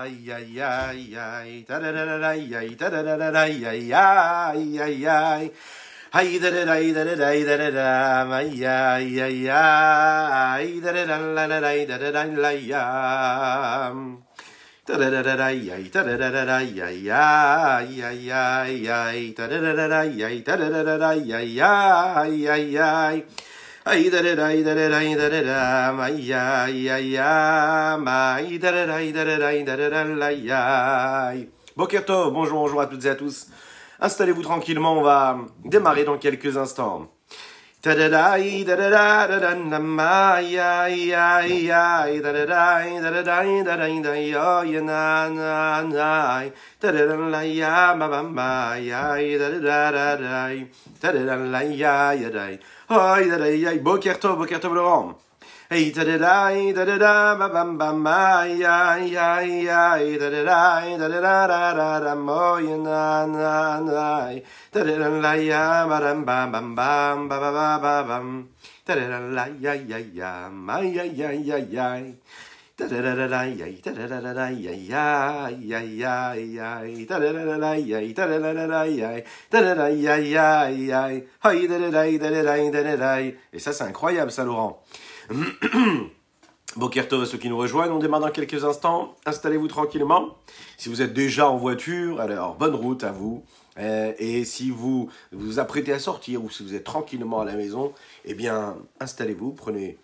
ay ay ay ay, ta da da da da ay, ta da da da da ay ay ay ay. Ay da da da da da da da da, ay ay ay ay, da da da la la da da da da la ya. Ta da da da da ay, ta da da da da ay ay ay ay ay, ta da da da da ay, ta da da da da ay ay ay ay. Ay da da da da da da da da, ay ay ay ay, da da da da da da da la ya. Boker Tov, bonjour à toutes et à tous. Installez-vous tranquillement, on va démarrer dans quelques instants. Ta-da-da-i, da-da-da-da-da-da-ma, ay, ay, ay, da-da-da-i, da-da-da-i, da-da-i, oh, ya, na, na, ta-da-da-la-ya, ma-ma-ma, ay, da-da-da-da-da, ta-da-da-la-ya, ya-da-i, oh, da-da-i, Boker Tov Laurent. Hey, da-da-da-i, da-da-da, ba-bam-bam, ay, ay, ay, ay, da-da-da-i, da-da-da-da-da-da, oh, ya, na, ta-da-da-la-ya, ba-dam-bam-bam-bam, ba-ba-ba-ba-bam, ta-da-da-la-ya-ya-ya, ay, ay, ay, ay, ay, ta-da-da-da-da-ya, ta-da-da-da-da-ya, ay, ay, ay, ta-da-da-da-da-ya, ta-da-da-da-da-ya, ta-da-da-ya-ya-ya, ay, da-da-da-i, da-da-da-i, da-da-da-i. Et ça, c'est incroyable, ça, Laurent. Boker Tov à ceux qui nous rejoignent, on démarre dans quelques instants, installez-vous tranquillement. Si vous êtes déjà en voiture, alors bonne route à vous. Et si vous vous apprêtez à sortir ou si vous êtes tranquillement à la maison, eh bien installez-vous, prenez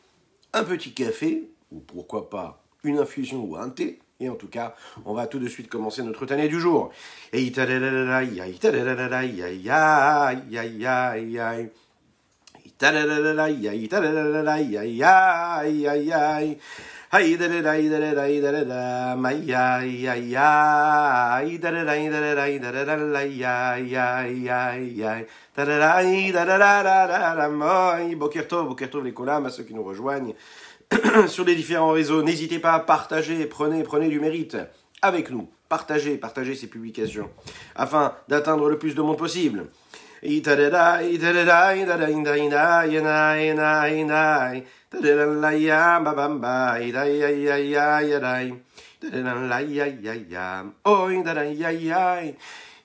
un petit café ou pourquoi pas une infusion ou un thé. Et en tout cas, on va tout de suite commencer notre tannée du jour. Et ta-da-da-da-da-ay, ta-da-da-da-da-ay, ay, ay, ay. Ay, da-da-da-i, da-da-da-i, da-da-da, ay, ay, ay, ay, da-da-da-i, da-da-da-i, da-da-da-la-i, ay, ay, ay, ay, ta-da-da-i, da-da-da-da-da-da, ay. Boker Tov, les collabs, à ceux qui nous rejoignent sur les différents réseaux. N'hésitez pas à partager, prenez du mérite avec nous. Partagez ces publications afin d'atteindre le plus de monde possible. Ta-da-da-i, ta-da-da-i, da-da-i, da-da-i, ta-da-da-la-ya, ba-bam-ba, da-i-ya-ya-ya-ya-dai, ta-da-da-la-ya-ya-ya, oi, da-da-i-ya-ya,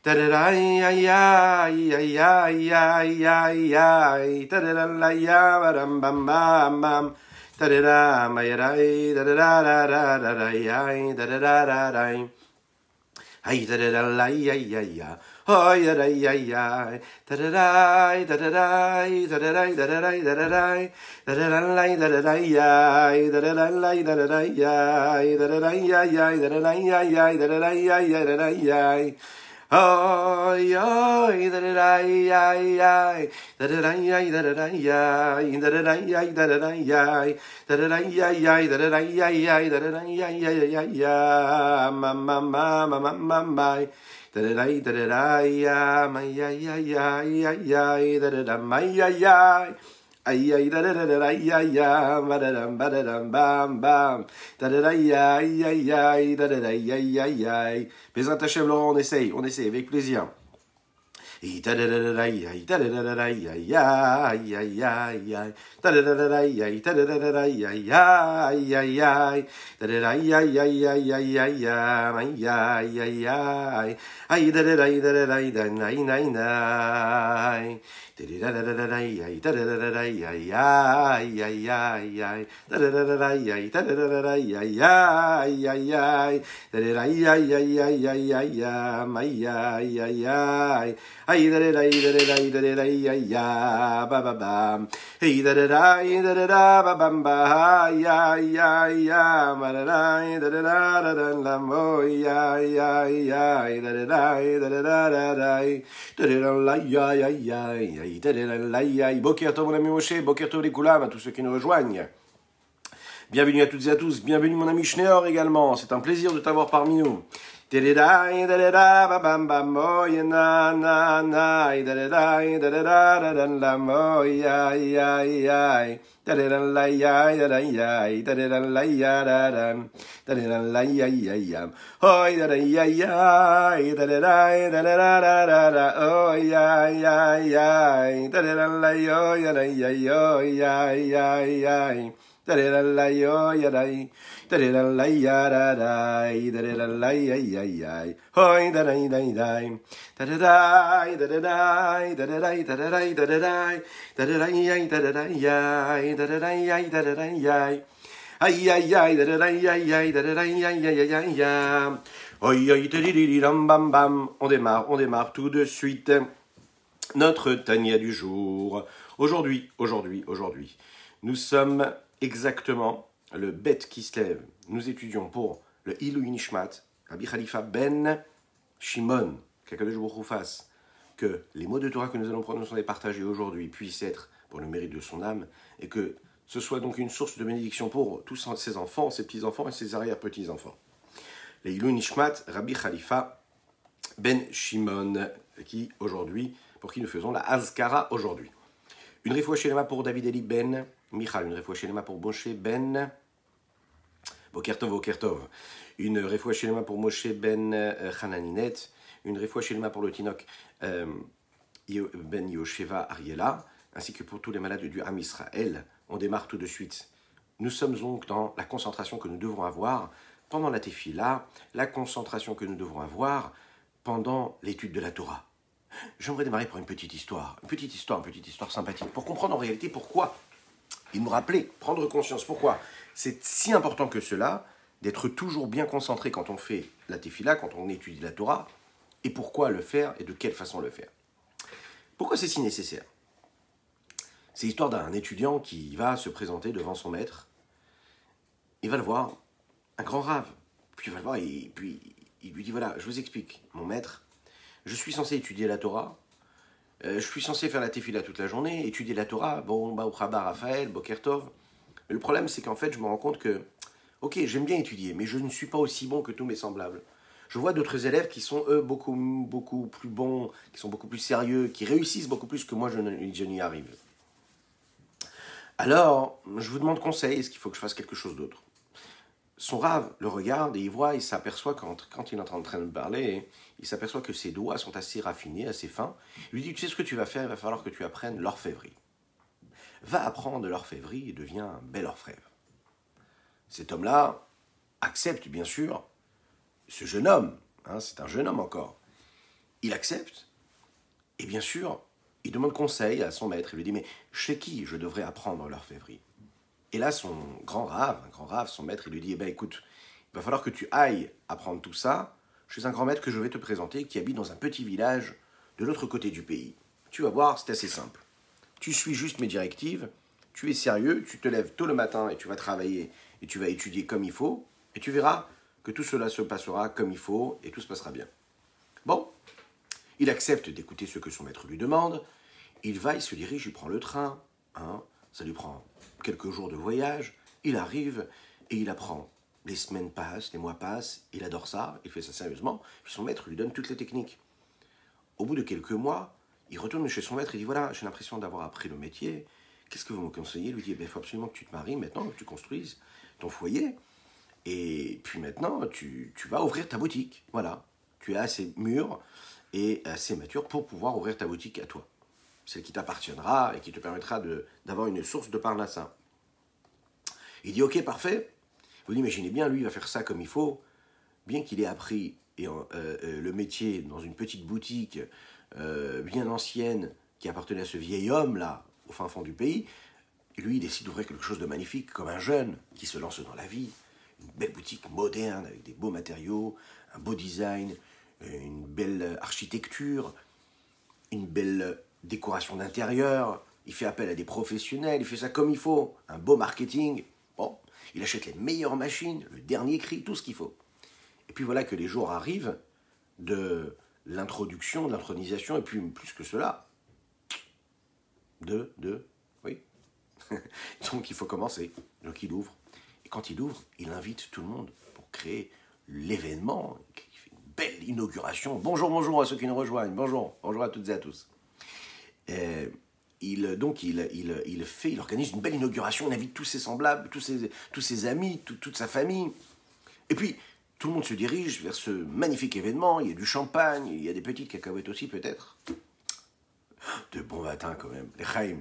ta-da-da-i-ya-ya-ya-ya-ya-ya, ta-da-da-la-ya, ba-dam-bam-bam-bam, ta-da-da-ma-ya-dai, da-da-da-da-da-da-da-i, da-da-da-da-dai, ay, da-da-da-la-ya-ya-ya. Oh, ya da ya ya, da da da da da da da da da da da da da da da da ya, da da da da da da ya, da da da ya ya, da da da ya ya, da da da ya ya, da da ya. Oh, yo, da da da ya ya, da da da ya, da da da ya, da da da ya, da da da ya, da da da ya ya, da da da ya ya, da da da ya ya ya, ma ma ma ma ma ma ma. Da-da-da-i, da-da-da-ya, ma-ya-ya-ya-ya-ya, da-da-da-ma-ya-ya, ay-ay, da-da-da-da-ya-ya, ba-da-dam, ba-da-dam, bam-bam, da-da-da-ya-ya-ya, da-da-da-ya-ya-ya. Bezrat Hashem, Laurent, on essaye avec plaisir. Ta-da-da-da-da-ya, ta-da-da-da-da-ya, ya-ya-ya-ya, ta-da-da-da-da-ya, ta-da-da-da-da-ya-ya-ya, ta-da-da-ya-ya-ya-ya-ya, ma-ya-ya-ya, ay, da-da-da-da-da-da-da-nay-nay-nay, da-da-da-da-da-ya, ta-da-da-da-da-ya-ya-ya-ya, ta-da-da-da-da-ya, ta-da-da-da-da-ya-ya-ya-ya, da-da-da-ya-ya-ya-ya-ya, ma-ya-ya-ya. Ay, da-da-da-da-da-da-da-da-ya, ba-ba-bam. Hey, da-da-da-da-da-da, ba-bam-ba, ya-ya-ya, ma-da-da, da-da-da-da-da, mo, ya-ya-ya, da-da-da-da-da-da, da-da-da-la-ya-ya-ya, da-da-da-la-ya. Boker Tov, mon ami Moshe, Boker Tov, les collabs, à tous ceux qui nous rejoignent. Bienvenue à toutes et à tous, bienvenue mon ami Schneor également, c'est un plaisir de t'avoir parmi nous. Da-da-da, da-da-da, ba-bam-bam, oh, ya, na-na-na, da-da-da, da-da-da, da-da-da, oh, ya-ya-ya, da-da-da-la-ya, da-da-ya, da-da-da-la-ya, da-da, da-da-da-la-ya-ya-ya, oh, da-da-ya-ya, da-da-da, da-da-da-da-da, oh, ya-ya-ya, da-da-da-la-ya, da-da-ya-ya, ya-ya-ya. Tarelalayoyadai, tarelalayadadai, tarelalayayayay, hoi dadai, tadadai, tadadai, tadadai, tadadai, tadadai, tadadai, tadadai, tadadai, tadadai, aïe aïe aïe, dadadai, aïe aïe, dadadai, aïe aïe aïe aïe. Oi oi tadidididam bam bam. On démarre tout de suite notre Tania du jour. Aujourd'hui, nous sommes exactement le Bet qui se lève. Nous étudions pour le Ilui Nishmat, Rabbi Khalifa ben Shimon, qu'Akadosh Baruch Hu fasse que les mots de Torah que nous allons prononcer et partager aujourd'hui puissent être pour le mérite de son âme et que ce soit donc une source de bénédiction pour tous ses enfants, ses petits-enfants et ses arrière-petits-enfants. Les Ilui Nishmat, Rabbi Khalifa ben Shimon, pour qui nous faisons la Azkara aujourd'hui. Une réfoua shelema pour David Eli ben Michal, une réfoua shelema pour Moshe ben Bokertov, une réfoua shelema pour Moshe ben Hananinet, une réfoua shelema pour le Tinok ben Yosheva Ariela, ainsi que pour tous les malades du Ham Israël. On démarre tout de suite. Nous sommes donc dans la concentration que nous devrons avoir pendant la Tefila, la concentration que nous devrons avoir pendant l'étude de la Torah. J'aimerais démarrer par une petite histoire sympathique, pour comprendre en réalité pourquoi il nous rappelait, prendre conscience, pourquoi c'est si important que cela, d'être toujours bien concentré quand on fait la Tefila, quand on étudie la Torah, et pourquoi le faire et de quelle façon le faire. Pourquoi c'est si nécessaire? C'est l'histoire d'un étudiant qui va se présenter devant son maître, il va le voir, un grand rave, puis il va le voir et puis il lui dit voilà, je vous explique, mon maître, je suis censé étudier la Torah, je suis censé faire la Tefila toute la journée, étudier la Torah, bon, Baruchaba, Raphaël, Bokertov. Mais le problème, c'est qu'en fait, je me rends compte que, ok, j'aime bien étudier, mais je ne suis pas aussi bon que tous mes semblables. Je vois d'autres élèves qui sont, eux, beaucoup plus bons, qui sont beaucoup plus sérieux, qui réussissent beaucoup plus que moi, je n'y arrive. Alors, je vous demande conseil, est-ce qu'il faut que je fasse quelque chose d'autre? Son rave le regarde et il s'aperçoit quand il est en train de parler, il s'aperçoit que ses doigts sont assez raffinés, assez fins. Il lui dit, tu sais ce que tu vas faire, il va falloir que tu apprennes l'orfèvrerie. Va apprendre l'orfèvrerie et deviens un bel orfèvre. Cet homme-là accepte, bien sûr, ce jeune homme, c'est un jeune homme encore. Il accepte, et bien sûr, il demande conseil à son maître. Il lui dit, mais chez qui je devrais apprendre l'orfèvrerie? Et là, son grand rave, son maître, il lui dit, écoute, il va falloir que tu ailles apprendre tout ça chez un grand maître que je vais te présenter, qui habite dans un petit village de l'autre côté du pays. Tu vas voir, c'est assez simple. Tu suis juste mes directives, tu es sérieux, tu te lèves tôt le matin et tu vas travailler et tu vas étudier comme il faut, et tu verras que tout cela se passera comme il faut et tout se passera bien. Bon, il accepte d'écouter ce que son maître lui demande, il se dirige, il prend le train, ça lui prend quelques jours de voyage, il arrive et il apprend. Les semaines passent, les mois passent, il adore ça, il fait ça sérieusement, puis son maître lui donne toutes les techniques. Au bout de quelques mois, il retourne chez son maître et dit, voilà, j'ai l'impression d'avoir appris le métier, qu'est-ce que vous me conseillez? Il lui dit, il faut absolument que tu te maries maintenant, que tu construises ton foyer, et puis maintenant, tu vas ouvrir ta boutique, voilà. Tu es assez mûr et assez mature pour pouvoir ouvrir ta boutique à toi. Celle qui t'appartiendra et qui te permettra d'avoir une source de parnassin. Il dit, ok, parfait. Vous imaginez bien, lui, il va faire ça comme il faut, bien qu'il ait appris le métier dans une petite boutique bien ancienne qui appartenait à ce vieil homme-là, au fin fond du pays. Lui, il décide d'ouvrir quelque chose de magnifique, comme un jeune qui se lance dans la vie. Une belle boutique moderne, avec des beaux matériaux, un beau design, une belle architecture, une belle décoration d'intérieur. Il fait appel à des professionnels, il fait ça comme il faut, un beau marketing. Bon, il achète les meilleures machines, le dernier cri, tout ce qu'il faut. Et puis voilà que les jours arrivent de l'introduction, de l'intronisation, et puis plus que cela, oui. Donc il faut commencer. Donc il ouvre. Et quand il ouvre, il invite tout le monde pour créer l'événement. Il fait une belle inauguration. Bonjour à ceux qui nous rejoignent. Bonjour à toutes et à tous. Il organise une belle inauguration, il invite tous ses semblables, tous ses amis, toute sa famille. Et puis, tout le monde se dirige vers ce magnifique événement. Il y a du champagne, il y a des petites cacahuètes aussi peut-être. De bons matins quand même. Les chaim.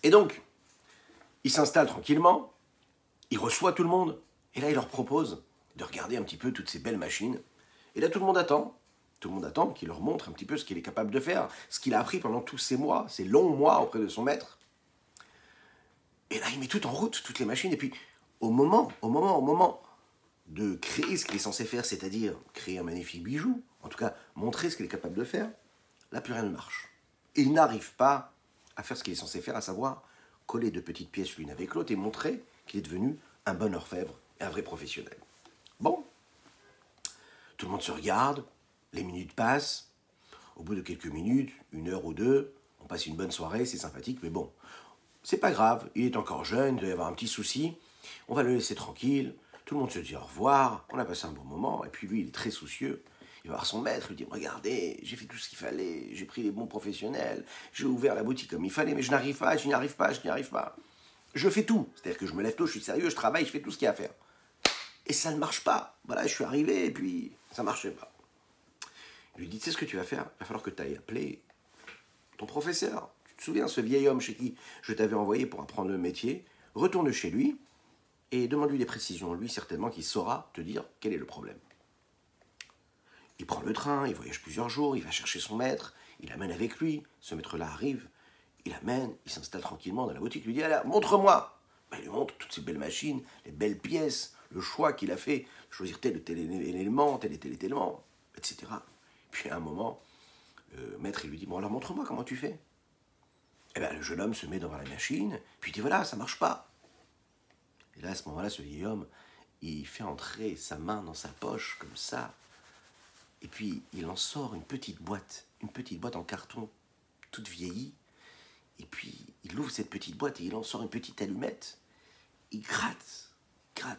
Et donc, il s'installe tranquillement, il reçoit tout le monde, et là il leur propose de regarder un petit peu toutes ces belles machines. Et là tout le monde attend. Tout le monde attend qu'il leur montre un petit peu ce qu'il est capable de faire, ce qu'il a appris pendant tous ces mois, ces longs mois auprès de son maître. Et là il met tout en route, toutes les machines, et puis au moment de créer ce qu'il est censé faire, c'est-à-dire créer un magnifique bijou, en tout cas montrer ce qu'il est capable de faire, là plus rien ne marche. Et il n'arrive pas à faire ce qu'il est censé faire, à savoir coller deux petites pièces l'une avec l'autre et montrer qu'il est devenu un bon orfèvre et un vrai professionnel. Bon, tout le monde se regarde, les minutes passent, au bout de quelques minutes, 1 heure ou 2, on passe une bonne soirée, c'est sympathique, mais bon, c'est pas grave, il est encore jeune, il doit y avoir un petit souci, on va le laisser tranquille, tout le monde se dit au revoir, on a passé un bon moment, et puis lui, il est très soucieux, il va voir son maître, il dit « Regardez, j'ai fait tout ce qu'il fallait, j'ai pris les bons professionnels, j'ai ouvert la boutique comme il fallait, mais je n'y arrive pas. Je fais tout, c'est-à-dire que je me lève tôt, je suis sérieux, je travaille, je fais tout ce qu'il y a à faire. Et ça ne marche pas. Voilà, je suis arrivé, et puis ça ne marchait pas. » Il lui dit « Tu sais ce que tu vas faire? Il va falloir que tu ailles appeler ton professeur. Tu te souviens, ce vieil homme chez qui je t'avais envoyé pour apprendre le métier? Retourne chez lui et demande-lui des précisions. Lui, certainement, qu'il saura te dire quel est le problème. » Il prend le train, il voyage plusieurs jours, il va chercher son maître, il l'amène avec lui. Ce maître-là arrive, il l'amène, il s'installe tranquillement dans la boutique, il lui dit « Alors, montre-moi !» Il lui montre toutes ces belles machines, les belles pièces, le choix qu'il a fait, choisir tel ou tel élément, tel et tel élément, etc. Puis à un moment, le maître il lui dit « Bon alors montre-moi comment tu fais. » Et bien le jeune homme se met devant la machine, puis il dit « Voilà, ça marche pas. » Et là à ce moment-là, ce vieil homme, il fait entrer sa main dans sa poche, comme ça, et puis il en sort une petite boîte en carton, toute vieillie, et puis il ouvre cette petite boîte et il en sort une petite allumette, il gratte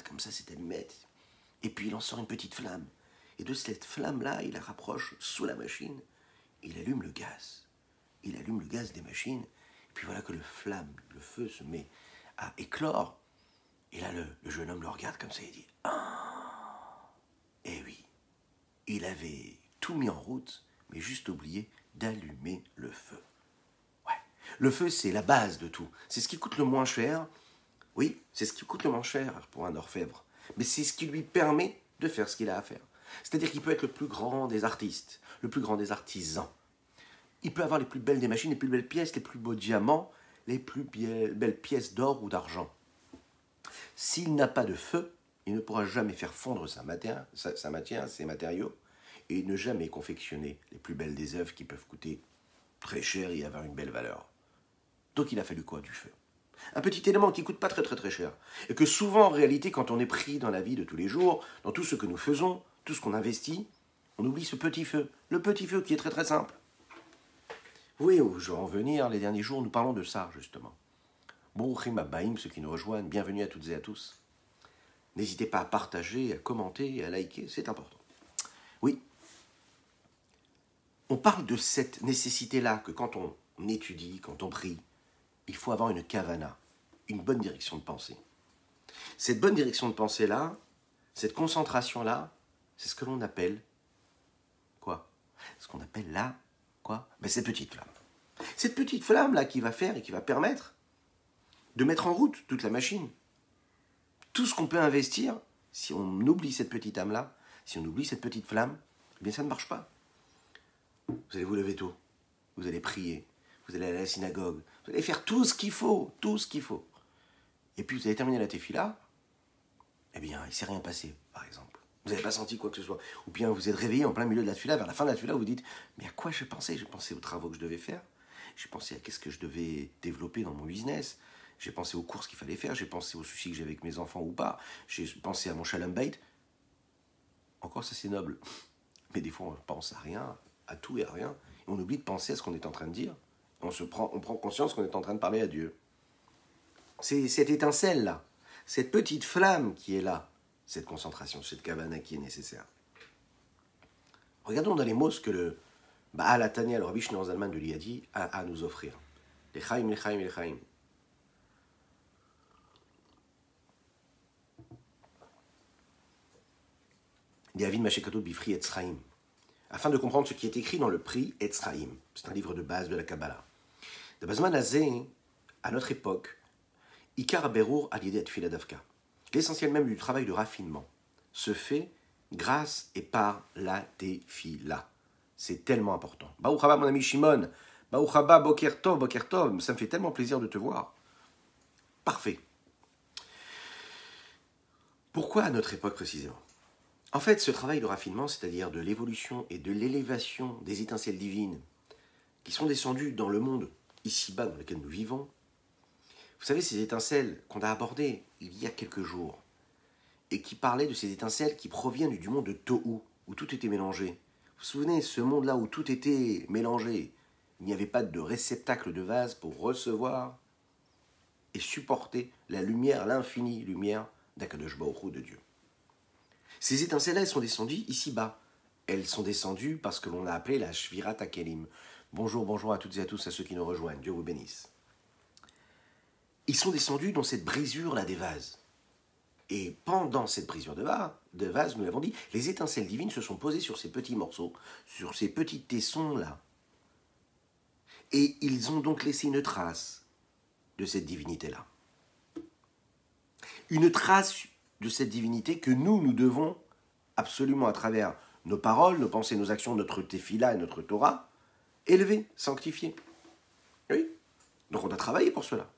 comme ça cette allumette, et puis il en sort une petite flamme. Et de cette flamme-là, il la rapproche sous la machine, il allume le gaz. Il allume le gaz des machines, et puis voilà que le feu se met à éclore. Et là, le jeune homme le regarde comme ça et dit « Ah !» Eh oui, il avait tout mis en route, mais juste oublié d'allumer le feu. Ouais, le feu, c'est la base de tout. C'est ce qui coûte le moins cher. Oui, c'est ce qui coûte le moins cher pour un orfèvre. Mais c'est ce qui lui permet de faire ce qu'il a à faire. C'est-à-dire qu'il peut être le plus grand des artistes, le plus grand des artisans. Il peut avoir les plus belles des machines, les plus belles pièces, les plus beaux diamants, les plus belles pièces d'or ou d'argent. S'il n'a pas de feu, il ne pourra jamais faire fondre sa matière, ses matériaux, et ne jamais confectionner les plus belles des œuvres qui peuvent coûter très cher et avoir une belle valeur. Donc il a fallu quoi? Du feu. Un petit élément qui ne coûte pas très cher. Et que souvent, en réalité, quand on est pris dans la vie de tous les jours, dans tout ce que nous faisons, tout ce qu'on investit, on oublie ce petit feu. Le petit feu qui est très simple. Oui, je vais en venir, les derniers jours, nous parlons de ça, justement. Baruchim Abbaim, ceux qui nous rejoignent, bienvenue à toutes et à tous. N'hésitez pas à partager, à commenter et à liker, c'est important. Oui, on parle de cette nécessité-là, que quand on étudie, quand on prie, il faut avoir une kavana, une bonne direction de pensée. Cette bonne direction de pensée-là, cette concentration-là, c'est ce que l'on appelle quoi? Ce qu'on appelle là, quoi? Ben, cette petite flamme. Cette petite flamme-là qui va faire et qui va permettre de mettre en route toute la machine. Tout ce qu'on peut investir, si on oublie cette petite âme-là, si on oublie cette petite flamme, eh bien ça ne marche pas. Vous allez vous lever tôt, vous allez prier, vous allez aller à la synagogue, vous allez faire tout ce qu'il faut, Et puis vous allez terminer la tefila, eh bien il ne s'est rien passé, par exemple. Vous n'avez pas senti quoi que ce soit. Ou bien vous êtes réveillé en plein milieu de la tefila, vers la fin de la tefila, vous vous dites « Mais à quoi je pensais? J'ai pensé aux travaux que je devais faire, j'ai pensé à qu'est-ce que je devais développer dans mon business, j'ai pensé aux courses qu'il fallait faire, j'ai pensé aux soucis que j'ai avec mes enfants ou pas, j'ai pensé à mon shalom bayt. » Encore ça c'est noble. Mais des fois on pense à rien, à tout et à rien, et on oublie de penser à ce qu'on est en train de dire. On prend conscience qu'on est en train de parler à Dieu. C'est cette étincelle-là, cette petite flamme qui est là, cette concentration, cette kavana qui est nécessaire. Regardons dans les mots ce que le Baal HaTanya, le Rabbi Shneur Zalman de l'Iyadi, a à nous offrir. L'Echaim, l'Echaim, l'Echaim. David Mashekato Bifri Etzraim. Afin de comprendre ce qui est écrit dans le prix Etzraim. C'est un livre de base de la Kabbalah. De Bazman Azé, à notre époque, Ikar Berur Alidet Filadavka. L'essentiel même du travail de raffinement se fait grâce et par la tefila. C'est tellement important. Baruch haba, mon ami Shimon. Baruch haba, boker tov, boker tov. Ça me fait tellement plaisir de te voir. Parfait. Pourquoi à notre époque précisément? En fait, ce travail de raffinement, c'est-à-dire de l'évolution et de l'élévation des étincelles divines qui sont descendues dans le monde ici-bas dans lequel nous vivons, vous savez, ces étincelles qu'on a abordées il y a quelques jours, et qui parlaient de ces étincelles qui proviennent du monde de Tohu, où tout était mélangé. Vous vous souvenez, ce monde-là où tout était mélangé, il n'y avait pas de réceptacle de vase pour recevoir et supporter la lumière, l'infinie lumière d'Akadosh Baruch Hu, de Dieu. Ces étincelles-là, elles sont descendues ici-bas. Elles sont descendues parce que l'on a appelé la Shvirat HaKelim. Bonjour, bonjour à toutes et à tous, à ceux qui nous rejoignent. Dieu vous bénisse. Ils sont descendus dans cette brisure-là des vases. Et pendant cette brisure de vase, nous l'avons dit, les étincelles divines se sont posées sur ces petits morceaux, sur ces petits tessons-là. Et ils ont donc laissé une trace de cette divinité-là. Une trace de cette divinité que nous devons absolument à travers nos paroles, nos pensées, nos actions, notre tefila et notre Torah, élever, sanctifier. Oui. Donc on a travaillé pour cela.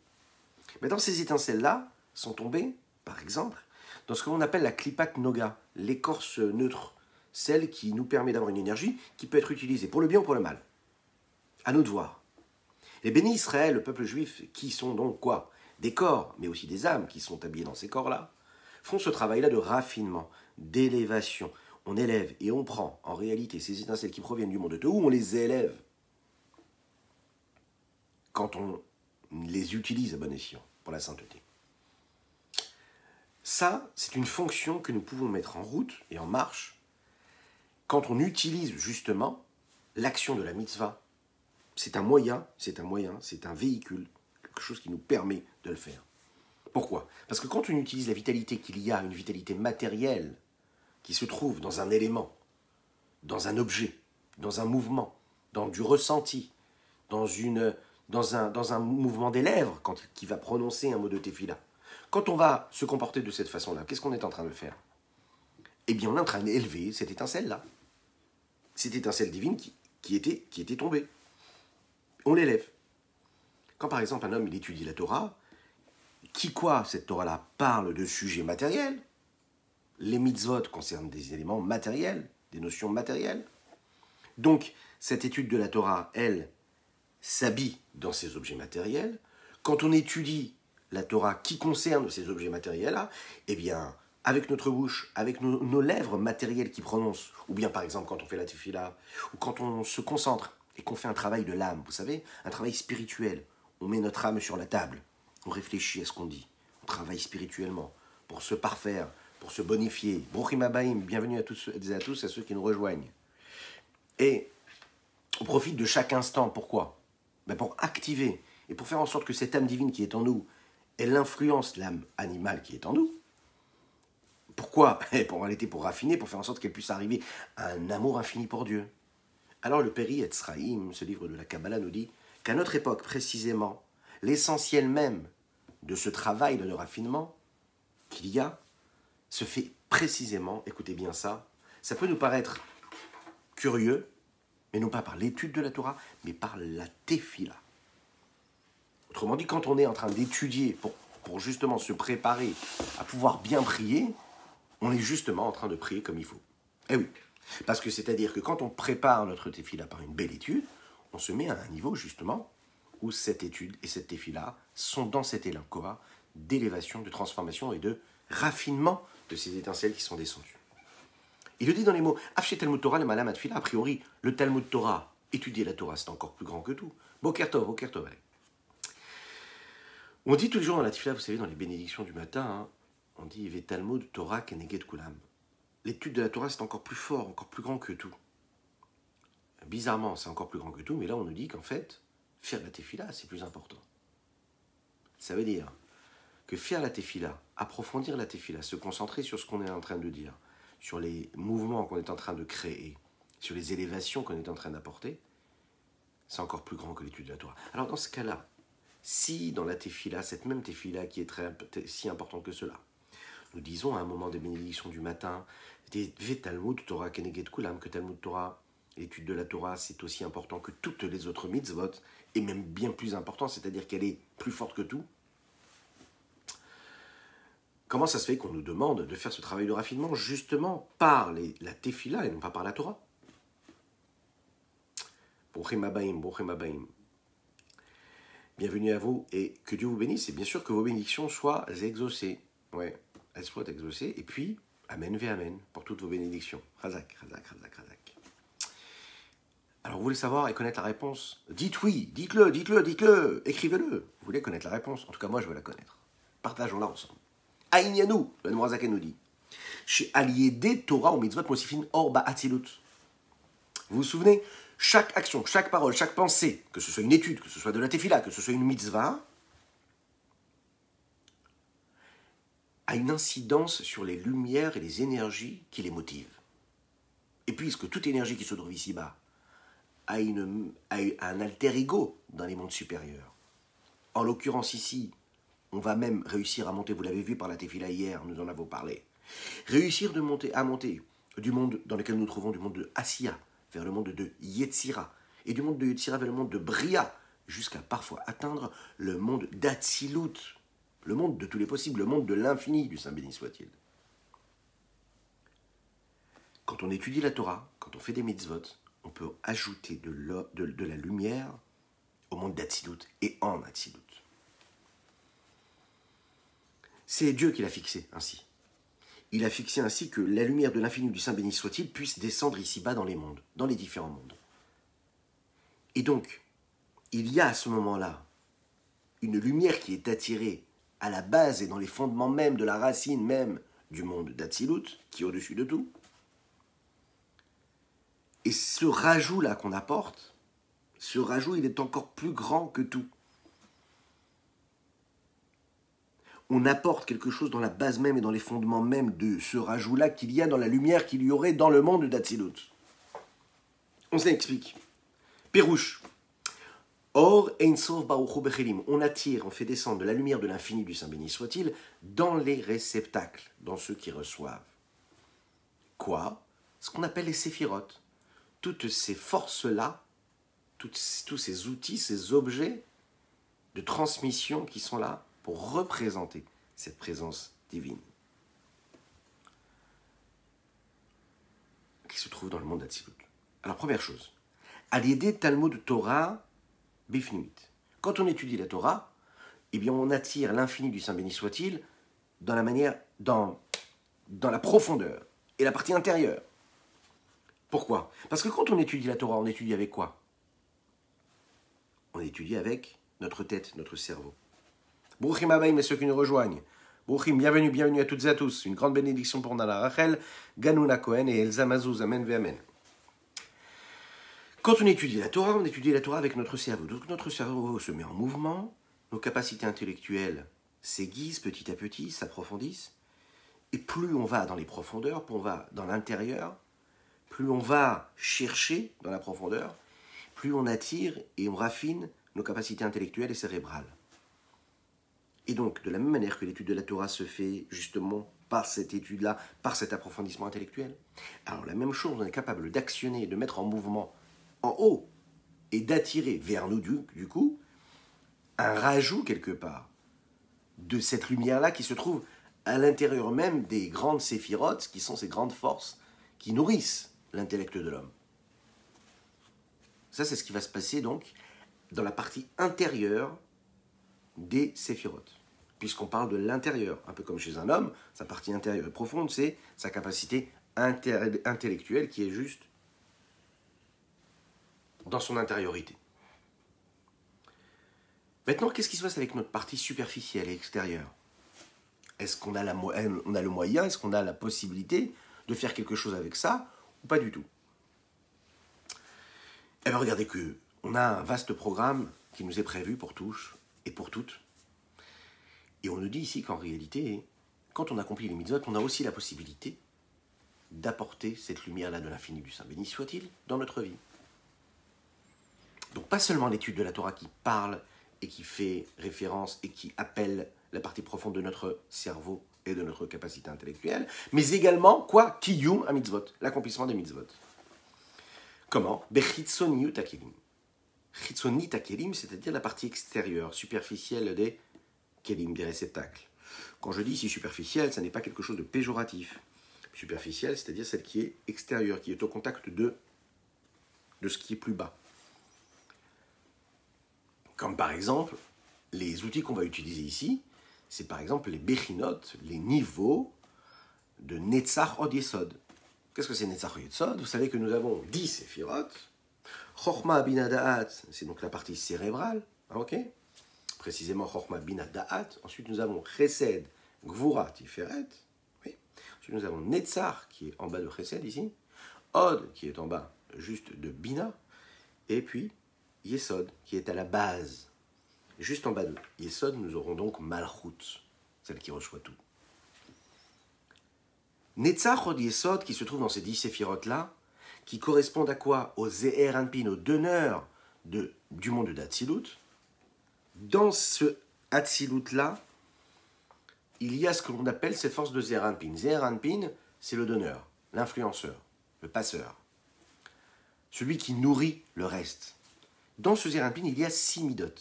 Maintenant, ces étincelles-là sont tombées, par exemple, dans ce que l'on appelle la klipat noga, l'écorce neutre, celle qui nous permet d'avoir une énergie qui peut être utilisée pour le bien ou pour le mal. À nous de voir. Les bénis Israël, le peuple juif, qui sont donc quoi? Des corps, mais aussi des âmes qui sont habillées dans ces corps-là, font ce travail-là de raffinement, d'élévation. On élève et on prend, en réalité, ces étincelles qui proviennent du monde de Tohu, on les élève. Quand on les utilise à bon escient pour la sainteté. Ça, c'est une fonction que nous pouvons mettre en route et en marche quand on utilise justement l'action de la mitzvah. C'est un moyen, c'est un véhicule, quelque chose qui nous permet de le faire. Pourquoi? Parce que quand on utilise la vitalité qu'il y a, une vitalité matérielle qui se trouve dans un élément, dans un objet, dans un mouvement, dans du ressenti, dans un mouvement des lèvres qui va prononcer un mot de tefila. Quand on va se comporter de cette façon-là, qu'est-ce qu'on est en train de faire? Eh bien, on est en train d'élever cette étincelle-là. Cette étincelle divine qui était tombée. On l'élève. Quand par exemple un homme il étudie la Torah, cette Torah-là parle de sujets matériels. Les mitzvot concernent des éléments matériels, des notions matérielles. Donc, cette étude de la Torah, elle, s'habille dans ces objets matériels. Quand on étudie la Torah qui concerne ces objets matériels-là, eh bien, avec notre bouche, avec nos lèvres matérielles qui prononcent, ou bien par exemple quand on fait la tefila, ou quand on se concentre et qu'on fait un travail de l'âme, vous savez, un travail spirituel, on met notre âme sur la table, on réfléchit à ce qu'on dit, on travaille spirituellement pour se parfaire, pour se bonifier. Bruchim habaim, bienvenue à tous et à tous, à ceux qui nous rejoignent. Et on profite de chaque instant, pourquoi? Pour activer et pour faire en sorte que cette âme divine qui est en nous, elle influence l'âme animale qui est en nous. Pourquoi? En réalité, pour raffiner, pour faire en sorte qu'elle puisse arriver à un amour infini pour Dieu. Alors le Péri Etzraïm, ce livre de la Kabbalah, nous dit qu'à notre époque, précisément, l'essentiel même de ce travail de raffinement qu'il y a se fait précisément, écoutez bien ça peut nous paraître curieux, mais non pas par l'étude de la Torah, mais par la tefila. Autrement dit, quand on est en train d'étudier pour justement se préparer à pouvoir bien prier, on est justement en train de prier comme il faut. Eh oui, parce que c'est-à-dire que quand on prépare notre tefila par une belle étude, on se met à un niveau justement où cette étude et cette tefila sont dans cet élan d'élévation, de transformation et de raffinement de ces étincelles qui sont descendues. Il le dit dans les mots Afshe Talmud Torah le Malam Atfila. A priori, le Talmud Torah, étudier la Torah, c'est encore plus grand que tout. Boker Tov, allez. On dit tous les jours dans la Tfila, vous savez, dans les bénédictions du matin, on dit Ve Talmud Torah Keneged Kulam. L'étude de la Torah, c'est encore plus fort, encore plus grand que tout. Bizarrement, c'est encore plus grand que tout, mais là, on nous dit qu'en fait, faire la Tefila, c'est plus important. Ça veut dire que faire la Tefila, approfondir la Tefila, se concentrer sur ce qu'on est en train de dire, sur les mouvements qu'on est en train de créer, sur les élévations qu'on est en train d'apporter, c'est encore plus grand que l'étude de la Torah. Alors dans ce cas-là, Si dans la tefila, cette même tefila qui est si importante que cela, nous disons à un moment des bénédictions du matin, Talmud Torah Keneged Kulam, que Talmud Torah, l'étude de la Torah, c'est aussi important que toutes les autres mitzvot, et même bien plus important, c'est-à-dire qu'elle est plus forte que tout. Comment ça se fait qu'on nous demande de faire ce travail de raffinement justement par la tefila et non pas par la Torah? Bruchim Abaim, Bruchim Abaim. Bienvenue à vous et que Dieu vous bénisse et bien sûr que vos bénédictions soient exaucées. Ouais, elles soient exaucées et puis Amen ve Amen pour toutes vos bénédictions. Razak, Razak, Razak, Razak. Alors vous voulez savoir et connaître la réponse? Dites oui, dites-le, dites-le, dites-le, écrivez-le. Vous voulez connaître la réponse? En tout cas moi je veux la connaître. Partageons-la ensemble. Aïnianou, le Noirzaken nous dit. Chez Aliédé Torah ou Mitzvot Mosifin Or Ba'atzilut. Vous vous souvenez? Chaque action, chaque parole, chaque pensée, que ce soit une étude, que ce soit de la tefila, que ce soit une mitzvah, a une incidence sur les lumières et les énergies qui les motivent. Et puisque toute énergie qui se trouve ici-bas a un alter ego dans les mondes supérieurs, en l'occurrence ici, on va même réussir à monter, vous l'avez vu par la tefila hier, nous en avons parlé, réussir à monter du monde dans lequel nous trouvons, du monde de Asiya, vers le monde de Yetzira, et du monde de Yetzira vers le monde de Bria, jusqu'à parfois atteindre le monde d'Atsilut, le monde de tous les possibles, le monde de l'infini du Saint béni soit-il. Quand on étudie la Torah, quand on fait des mitzvot, on peut ajouter de la lumière au monde d'Atsilut et en Atsilut. C'est Dieu qui l'a fixé ainsi. Il a fixé ainsi que la lumière de l'infini du Saint béni soit-il puisse descendre ici-bas dans les mondes, dans les différents mondes. Et donc, il y a à ce moment-là une lumière qui est attirée à la base et dans les fondements même de la racine même du monde d'Atsilut, qui est au-dessus de tout. Et ce rajout-là qu'on apporte, ce rajout, il est encore plus grand que tout. On apporte quelque chose dans la base même et dans les fondements même de ce rajout-là qu'il y a dans la lumière qu'il y aurait dans le monde d'Atsilut. On s'explique. Pérouche. Or, Ein Sof Baruchu Bechelim. On attire, on fait descendre de la lumière de l'infini du Saint béni soit-il dans les réceptacles, dans ceux qui reçoivent. Quoi? Ce qu'on appelle les séphirotes. Toutes ces forces-là, tous ces outils, ces objets de transmission qui sont là pour représenter cette présence divine qui se trouve dans le monde d'Atsilut. Alors, première chose, Aliédé Talmud Torah Bifnimit. Quand on étudie la Torah, eh bien, on attire l'infini du Saint béni soit-il dans la profondeur et la partie intérieure. Pourquoi? Parce que quand on étudie la Torah, on étudie avec quoi? On étudie avec notre tête, notre cerveau. Bruchim Abaim et ceux qui nous rejoignent. Bruchim, bienvenue à toutes et à tous. Une grande bénédiction pour Nala Rachel, Ganouna Cohen et Elsa Mazouz. Amen ve Amen. Quand on étudie la Torah avec notre cerveau. Donc notre cerveau se met en mouvement, nos capacités intellectuelles s'aiguisent petit à petit, s'approfondissent. Et plus on va dans les profondeurs, plus on va dans l'intérieur, plus on va chercher dans la profondeur, plus on attire et on raffine nos capacités intellectuelles et cérébrales. Et donc, de la même manière que l'étude de la Torah se fait justement par cette étude-là, par cet approfondissement intellectuel, alors la même chose, on est capable d'actionner, de mettre en mouvement en haut et d'attirer vers nous, du coup, un rajout quelque part de cette lumière-là qui se trouve à l'intérieur même des grandes séphirotes, qui sont ces grandes forces qui nourrissent l'intellect de l'homme. Ça, c'est ce qui va se passer donc dans la partie intérieure des séphirotes. Puisqu'on parle de l'intérieur, un peu comme chez un homme, sa partie intérieure et profonde, c'est sa capacité intellectuelle qui est juste dans son intériorité. Maintenant, qu'est-ce qui se passe avec notre partie superficielle et extérieure? Est-ce qu'on a le moyen, est-ce qu'on a la possibilité de faire quelque chose avec ça, ou pas du tout? Eh bien, regardez qu'on a un vaste programme qui nous est prévu pour tous et pour toutes. Et on nous dit ici qu'en réalité, quand on accomplit les mitzvot, on a aussi la possibilité d'apporter cette lumière-là de l'infini du Saint béni soit-il dans notre vie. Donc pas seulement l'étude de la Torah qui parle et qui fait référence et qui appelle la partie profonde de notre cerveau et de notre capacité intellectuelle, mais également, quoi? Kiyum à mitzvot, l'accomplissement des mitzvot. Comment? Bechitzoniyut hakelim. Chitzonit hakelim, c'est-à-dire la partie extérieure, superficielle des kelim, des réceptacles. Quand je dis ici superficielle, ça n'est pas quelque chose de péjoratif. Superficielle, c'est-à-dire celle qui est extérieure, qui est au contact de ce qui est plus bas. Comme par exemple, les outils qu'on va utiliser ici, c'est par exemple les bechinot, les niveaux de Netzach Od Yesod. Qu'est-ce que c'est Netzach Od Yesod? Vous savez que nous avons 10 séphirot. Chochma Bina Da'at, c'est donc la partie cérébrale, ok? Précisément Chochma Bina Da'at. Ensuite nous avons Chesed, Gvura, Tiferet. Oui. Ensuite nous avons Netzach qui est en bas de Chesed ici. Od qui est en bas juste de Bina. Et puis Yesod qui est à la base. Juste en bas de Yesod, nous aurons donc Malchut, celle qui reçoit tout. Netzach Od Yesod, qui se trouve dans ces 10 séphirotes-là, qui correspondent à quoi? Aux Ze'er Anpin, aux donneurs du monde d'Atsilut. Dans ce Atsilut-là, il y a ce que l'on appelle cette force de Ze'er Anpin. Ze'er Anpin, c'est le donneur, l'influenceur, le passeur, celui qui nourrit le reste. Dans ce Ze'er Anpin, il y a 6 midot.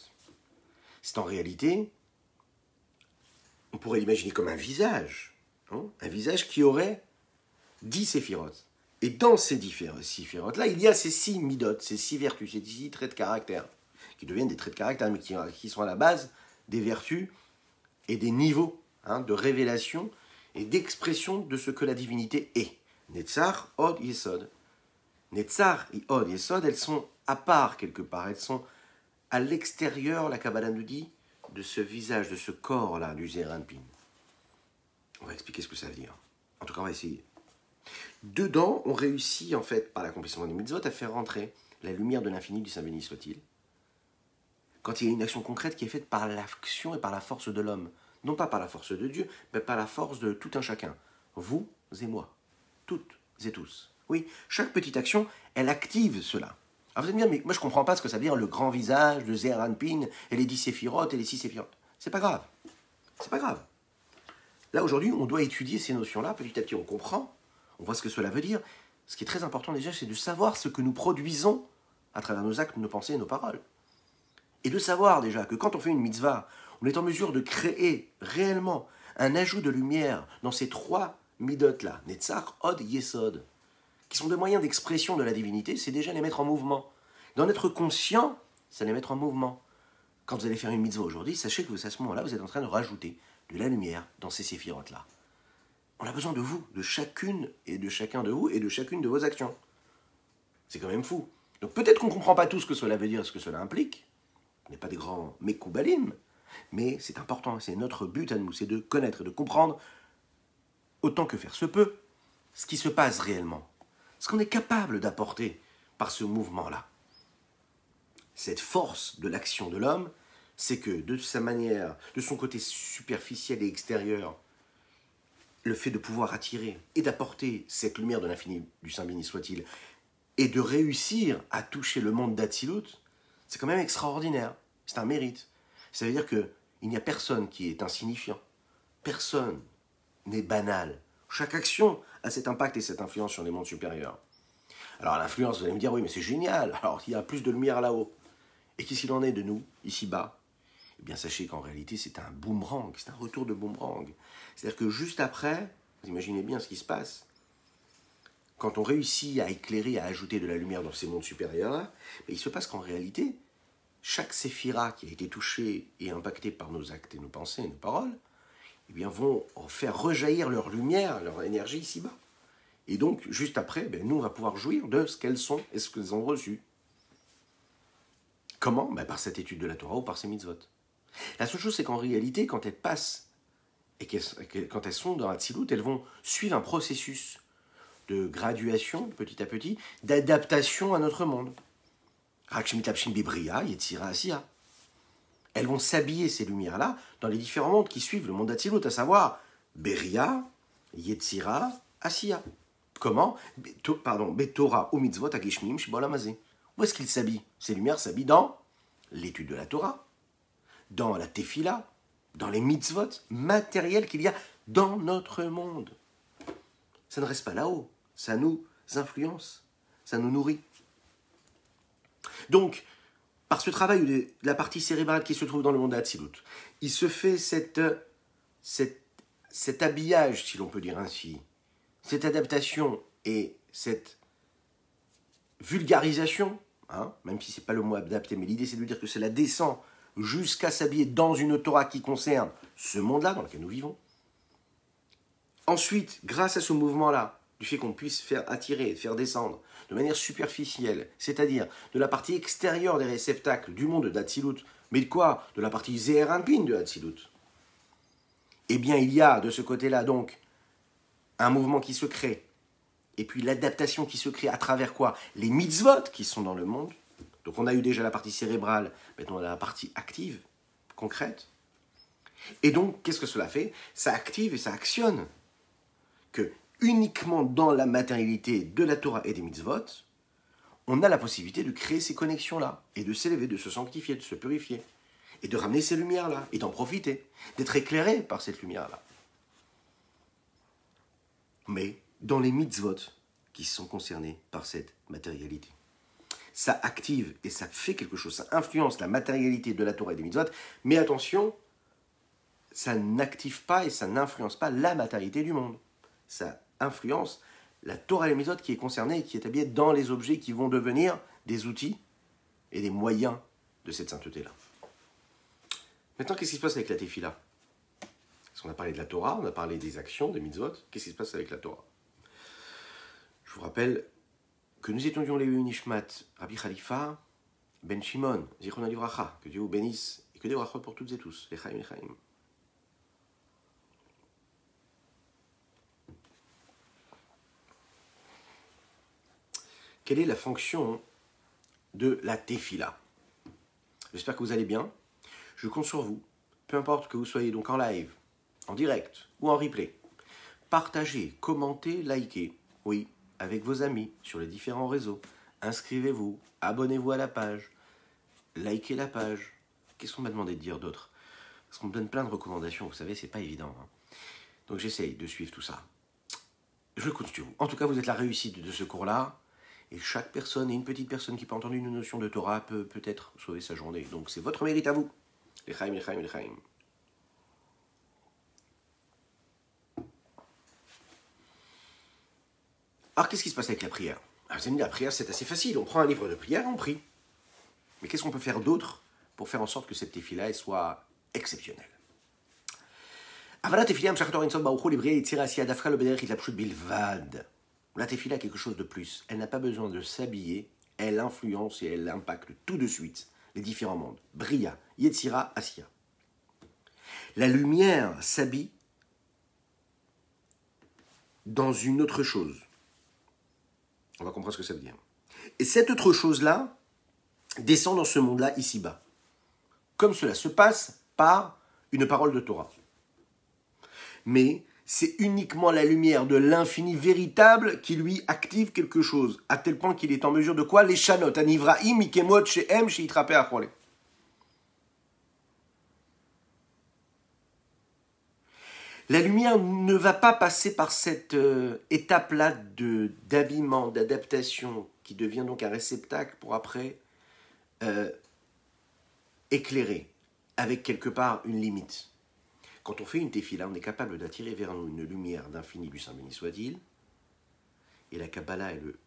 C'est en réalité, on pourrait l'imaginer comme un visage qui aurait 10 séphirotes. Et dans ces 10 séphirotes-là, il y a ces 6 midot, ces 6 vertus, ces 6 traits de caractère, qui deviennent des traits de caractère, mais qui sont à la base des vertus et des niveaux de révélation et d'expression de ce que la divinité est. Netzach, Od, Yesod. Netzach et Od, Yesod, elles sont à part quelque part, elles sont à l'extérieur, la Kabbalah nous dit, de ce visage, de ce corps-là, du Ze'er Anpin. On va expliquer ce que ça veut dire. En tout cas, on va essayer. Dedans, on réussit, en fait, par l'accomplissement des mitzvot, à faire rentrer la lumière de l'infini du Saint béni soit-il, quand il y a une action concrète qui est faite par l'action et par la force de l'homme. Non pas par la force de Dieu, mais par la force de tout un chacun. Vous et moi. Toutes et tous. Oui, chaque petite action, elle active cela. Alors vous allez me dire, mais moi je ne comprends pas ce que ça veut dire le grand visage de Ze'er Anpin et les 10 séphirotes et les 6 séphirotes. C'est pas grave. C'est pas grave. Là aujourd'hui, on doit étudier ces notions-là. Petit à petit, on comprend. On voit ce que cela veut dire. Ce qui est très important déjà, c'est de savoir ce que nous produisons à travers nos actes, nos pensées et nos paroles. Et de savoir déjà que quand on fait une mitzvah, on est en mesure de créer réellement un ajout de lumière dans ces 3 midot-là, Netzach, Od, Yesod, qui sont des moyens d'expression de la divinité, c'est déjà les mettre en mouvement. D'en être conscient, c'est les mettre en mouvement. Quand vous allez faire une mitzvah aujourd'hui, sachez que à ce moment-là, vous êtes en train de rajouter de la lumière dans ces séphirotes-là. On a besoin de vous, de chacune et de chacun de vous et de chacune de vos actions. C'est quand même fou. Donc peut-être qu'on ne comprend pas tout ce que cela veut dire et ce que cela implique. On n'est pas des grands mekoubalim, mais c'est important, c'est notre but à nous, c'est de connaître et de comprendre, autant que faire se peut, ce qui se passe réellement. Ce qu'on est capable d'apporter par ce mouvement-là. Cette force de l'action de l'homme, c'est que de sa manière, de son côté superficiel et extérieur, le fait de pouvoir attirer et d'apporter cette lumière de l'infini du Saint béni soit-il, et de réussir à toucher le monde d'Atsilut, c'est quand même extraordinaire. C'est un mérite. Ça veut dire qu'il n'y a personne qui est insignifiant. Personne n'est banal. Chaque action a cet impact et cette influence sur les mondes supérieurs. Alors l'influence, vous allez me dire, oui, mais c'est génial. Alors il y a plus de lumière là-haut. Et qu'est-ce qu'il en est de nous, ici-bas? Eh bien, sachez qu'en réalité, c'est un boomerang. C'est un retour de boomerang. C'est-à-dire que juste après, vous imaginez bien ce qui se passe. Quand on réussit à éclairer, à ajouter de la lumière dans ces mondes supérieurs-là, il se passe qu'en réalité, chaque séphira qui a été touchée et impactée par nos actes et nos pensées et nos paroles, eh bien, vont en faire rejaillir leur lumière, leur énergie ici-bas. Et donc, juste après, nous, on va pouvoir jouir de ce qu'elles sont et ce qu'elles ont reçu. Comment? Par cette étude de la Torah ou par ces mitzvot. La seule chose, c'est qu'en réalité, quand elles passent et quand elles sont dans Atsilut, elles vont suivre un processus de graduation, petit à petit, d'adaptation à notre monde. Elles vont s'habiller, ces lumières-là, dans les différents mondes qui suivent le monde d'Atsilut, à savoir Beria, Yetzira, Asiya. Comment? Betorah ou mitzvot agishmim shibolamazé. Où est-ce qu'ils s'habillent? Ces lumières s'habillent dans l'étude de la Torah, dans la tefila, dans les mitzvot matériels qu'il y a dans notre monde. Ça ne reste pas là-haut, ça nous influence, ça nous nourrit. Donc, par ce travail de la partie cérébrale qui se trouve dans le monde d'Atsilut, il se fait cet habillage, si l'on peut dire ainsi, cette adaptation et cette vulgarisation, même si ce n'est pas le mot adapté, mais l'idée c'est de dire que cela descend jusqu'à s'habiller dans une Torah qui concerne ce monde-là dans lequel nous vivons. Ensuite, grâce à ce mouvement-là, du fait qu'on puisse faire attirer, faire descendre de manière superficielle, c'est-à-dire de la partie extérieure des réceptacles du monde d'Atsilut, mais de quoi? De la partie Zeher Anpin de Atsilut. Eh bien, il y a de ce côté-là donc un mouvement qui se crée, et puis l'adaptation qui se crée à travers quoi? Les mitzvot qui sont dans le monde. Donc on a eu déjà la partie cérébrale, maintenant on a la partie active, concrète. Et donc, qu'est-ce que cela fait? Ça active et ça actionne que uniquement dans la matérialité de la Torah et des mitzvot, on a la possibilité de créer ces connexions-là, et de s'élever, de se sanctifier, de se purifier, et de ramener ces lumières-là, et d'en profiter, d'être éclairé par cette lumière-là. Mais dans les mitzvot qui sont concernés par cette matérialité. Ça active et ça fait quelque chose, ça influence la matérialité de la Torah et des mitzvot, mais attention, ça n'active pas et ça n'influence pas la matérialité du monde. Ça influence la Torah et les mitzvot qui est concernée et qui est habillée dans les objets qui vont devenir des outils et des moyens de cette sainteté-là. Maintenant, qu'est-ce qui se passe avec la tefila? Parce qu'on a parlé de la Torah, on a parlé des actions, des mitzvot. Qu'est-ce qui se passe avec la Torah? Je vous rappelle que nous étudions les Nishmat, Rabbi Khalifa, Ben Shimon, Zichron Livracha, que Dieu vous bénisse, et que des brachot pour toutes et tous, les Chaim. Quelle est la fonction de la tefila? J'espère que vous allez bien. Je compte sur vous, peu importe que vous soyez donc en live, en direct ou en replay. Partagez, commentez, likez, oui, avec vos amis sur les différents réseaux. Inscrivez-vous, abonnez-vous à la page, likez la page. Qu'est-ce qu'on m'a demandé de dire d'autre? Parce qu'on me donne plein de recommandations, vous savez, c'est pas évident. Donc j'essaye de suivre tout ça. Je compte sur vous. En tout cas, vous êtes la réussite de ce cours-là. Et chaque personne, et une petite personne qui peut entendre une notion de Torah peut peut-être sauver sa journée. Donc c'est votre mérite à vous. L'Echaim, l'Echaim, l'Echaim. Alors qu'est-ce qui se passe avec la prière? Vous allez me dire, la prière c'est assez facile. On prend un livre de prière et on prie. Mais qu'est-ce qu'on peut faire d'autre pour faire en sorte que cette tefila soit exceptionnelle? La tefila a quelque chose de plus. Elle n'a pas besoin de s'habiller. Elle influence et elle impacte tout de suite les différents mondes. Bria, Yetzira, Asiya. La lumière s'habille dans une autre chose. On va comprendre ce que ça veut dire. Et cette autre chose-là descend dans ce monde-là, ici-bas. Comme cela se passe par une parole de Torah. Mais c'est uniquement la lumière de l'infini véritable qui lui active quelque chose, à tel point qu'il est en mesure de quoi? Les shanot, anivraim, ikemot, shehem, sheitrape achole. La lumière ne va pas passer par cette étape-là d'habillement, d'adaptation, qui devient donc un réceptacle pour après éclairer, avec quelque part une limite. Quand on fait une tefila, on est capable d'attirer vers nous une lumière d'infini du Saint béni soit-il. Et la Kabbalah et le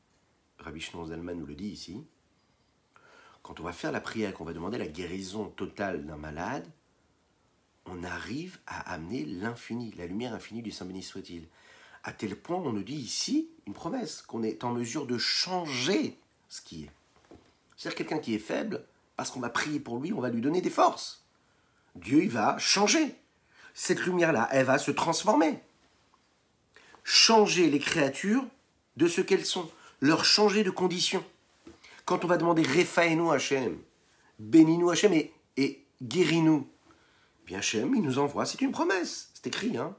Rabbi Shnon Zalman nous le dit ici. Quand on va faire la prière, qu'on va demander la guérison totale d'un malade, on arrive à amener l'infini, la lumière infinie du Saint béni soit-il. À tel point, on nous dit ici une promesse, qu'on est en mesure de changer ce qui est. C'est-à-dire quelqu'un qui est faible, parce qu'on va prier pour lui, on va lui donner des forces. Dieu, il va changer. Cette lumière-là, elle va se transformer. Changer les créatures de ce qu'elles sont. Leur changer de condition. Quand on va demander Refaenu Hachem, bénis-nous Hachem et guéris-nous, bien Hachem, il nous envoie, c'est une promesse, c'est écrit, hein.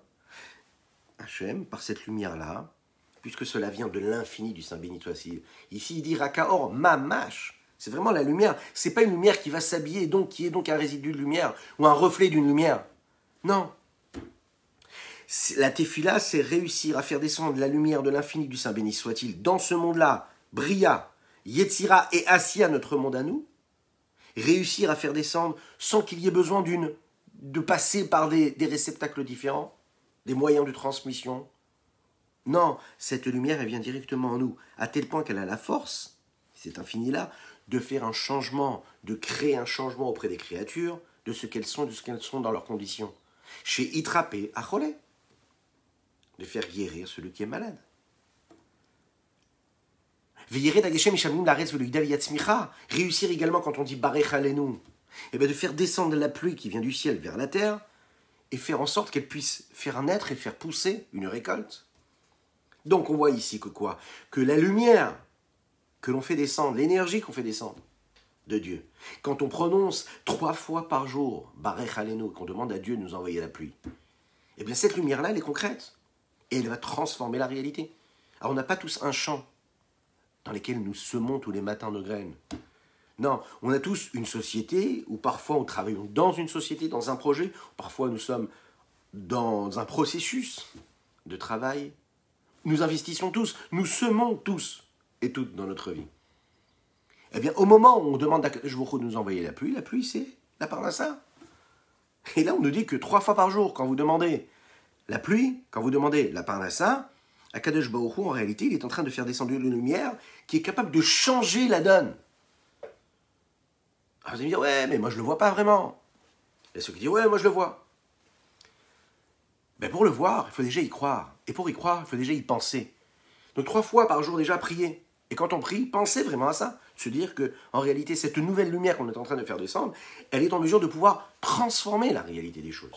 Hachem, par cette lumière-là, puisque cela vient de l'infini du Saint béni soit-il. Ici, il dit Rakaor Mamash, C'est vraiment la lumière. C'est pas une lumière qui va s'habiller, donc qui est donc un résidu de lumière ou un reflet d'une lumière. Non. La tefila, c'est réussir à faire descendre la lumière de l'infini du Saint béni soit-il dans ce monde-là, Bria, Yetzira et Assia, notre monde à nous. Réussir à faire descendre sans qu'il y ait besoin de passer par des réceptacles différents, des moyens de transmission. Non, cette lumière, elle vient directement en nous, à tel point qu'elle a la force, cet infini-là, de faire un changement, de créer un changement auprès des créatures, de ce qu'elles sont, de ce qu'elles sont dans leurs conditions. Chez Itrapé, Acholé, de faire guérir celui qui est malade. Réussir également quand on dit Barech Alenu, et bien de faire descendre la pluie qui vient du ciel vers la terre et faire en sorte qu'elle puisse faire naître et faire pousser une récolte. Donc on voit ici que quoi? Que la lumière que l'on fait descendre, l'énergie qu'on fait descendre de Dieu, quand on prononce 3 fois par jour Barech Alenu, qu'on demande à Dieu de nous envoyer la pluie, et bien cette lumière-là, elle est concrète et elle va transformer la réalité. Alors on n'a pas tous un champ dans lesquels nous semons tous les matins nos graines. Non, on a tous une société où parfois on travaille dans une société, dans un projet, parfois nous sommes dans un processus de travail. Nous investissons tous, nous semons tous et toutes dans notre vie. Eh bien, au moment où on demande à Akadosh Baruch Hu de nous envoyer la pluie c'est la parnassa. Et là, on nous dit que 3 fois par jour, quand vous demandez la pluie, quand vous demandez la parnassa, Akadosh Baruch Hu, en réalité, il est en train de faire descendre une lumière qui est capable de changer la donne. Alors vous allez me dire, ouais, mais moi je ne le vois pas vraiment. Il y a ceux qui disent, ouais, moi je le vois. Ben pour le voir, il faut déjà y croire. Et pour y croire, il faut déjà y penser. Donc 3 fois par jour déjà prier. Et quand on prie, pensez vraiment à ça. Se dire que, en réalité, cette nouvelle lumière qu'on est en train de faire descendre, elle est en mesure de pouvoir transformer la réalité des choses.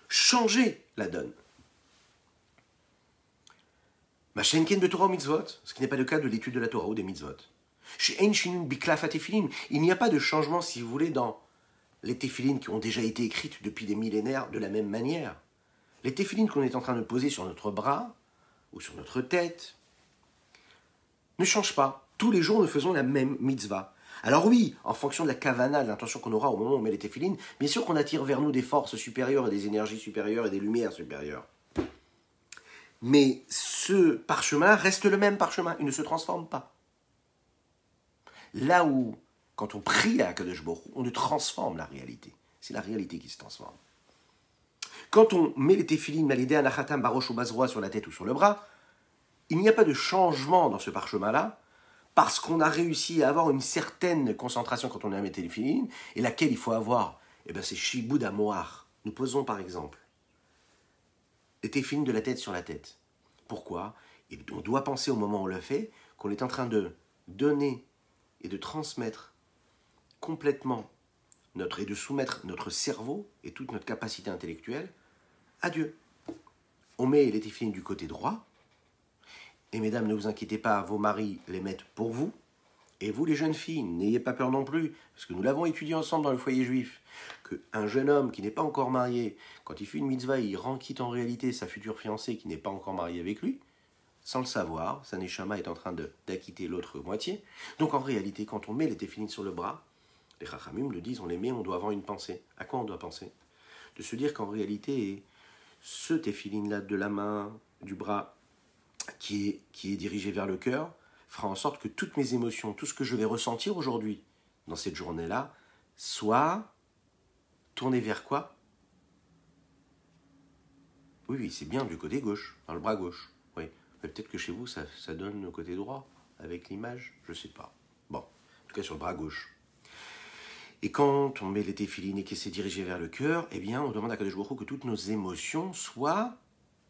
Changer la donne. Machenken de Torah ou mitzvot, ce qui n'est pas le cas de l'étude de la Torah ou des mitzvot. Chez Ein Shinun Biklaf Tefilin, il n'y a pas de changement, si vous voulez, dans les tefilines qui ont déjà été écrites depuis des millénaires de la même manière. Les tefilines qu'on est en train de poser sur notre bras ou sur notre tête ne changent pas. Tous les jours, nous faisons la même mitzvah. Alors oui, en fonction de la kavana, de l'intention qu'on aura au moment où on met les tefilines, bien sûr qu'on attire vers nous des forces supérieures et des énergies supérieures et des lumières supérieures. Mais ce parchemin reste le même parchemin, il ne se transforme pas. Là où, quand on prie à Akadosh Baruch Hu, on transforme la réalité. C'est la réalité qui se transforme. Quand on met les téphilines malidé anachatam barosh ou bazroa sur la tête ou sur le bras, il n'y a pas de changement dans ce parchemin-là, parce qu'on a réussi à avoir une certaine concentration quand on a mis les téphilines, et laquelle il faut avoir, eh ben c'est shibud amoar. Nous posons par exemple les téphilines de la tête sur la tête. Pourquoi? Et on doit penser au moment où on le fait, qu'on est en train de donner et de transmettre complètement et de soumettre notre cerveau et toute notre capacité intellectuelle à Dieu. On met les téphilines du côté droit, et mesdames, ne vous inquiétez pas, vos maris les mettent pour vous, et vous les jeunes filles, n'ayez pas peur non plus, parce que nous l'avons étudié ensemble dans le foyer juif, qu'un jeune homme qui n'est pas encore marié, quand il fait une mitzvah, il rend quitte en réalité sa future fiancée qui n'est pas encore mariée avec lui, sans le savoir, sa neshama est en train d'acquitter l'autre moitié. Donc en réalité, quand on met les téphilines sur le bras, les chachamim le disent, on les met, on doit avoir une pensée. À quoi on doit penser? De se dire qu'en réalité, ce téphiline-là de la main, du bras, qui est dirigé vers le cœur, fera en sorte que toutes mes émotions, tout ce que je vais ressentir aujourd'hui, dans cette journée-là, soit tourné vers quoi? Oui, c'est bien du côté gauche, dans le bras gauche. Oui. Mais peut-être que chez vous, ça donne le côté droit, avec l'image, je ne sais pas. Bon, en tout cas sur le bras gauche. Et quand on met les téphilines et que c'est dirigé vers le cœur, eh bien, on demande à Kadosh Baruch Hu que toutes nos émotions soient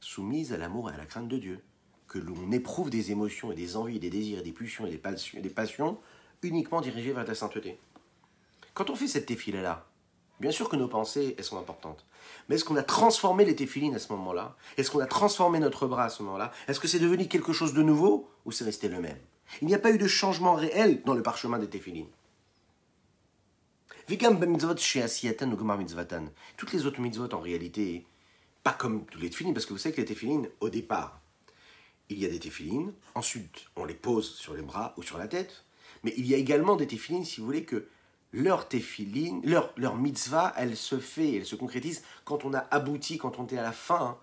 soumises à l'amour et à la crainte de Dieu. Que l'on éprouve des émotions et des envies, des désirs, des pulsions et des passions uniquement dirigées vers la sainteté. Quand on fait cette téphila-là, bien sûr que nos pensées, elles sont importantes. Mais est-ce qu'on a transformé les téphilines à ce moment-là? Est-ce qu'on a transformé notre bras à ce moment-là? Est-ce que c'est devenu quelque chose de nouveau ou c'est resté le même? Il n'y a pas eu de changement réel dans le parchemin des téphilines. Toutes les autres mitzvot, en réalité, pas comme tous les téphilines, parce que vous savez que les téphilines, au départ, il y a des téphilines, ensuite on les pose sur les bras ou sur la tête, Mais il y a également des téphilines, si vous voulez, que leur téphilin, leur mitzvah, elle se concrétise quand on a abouti, quand on est à la fin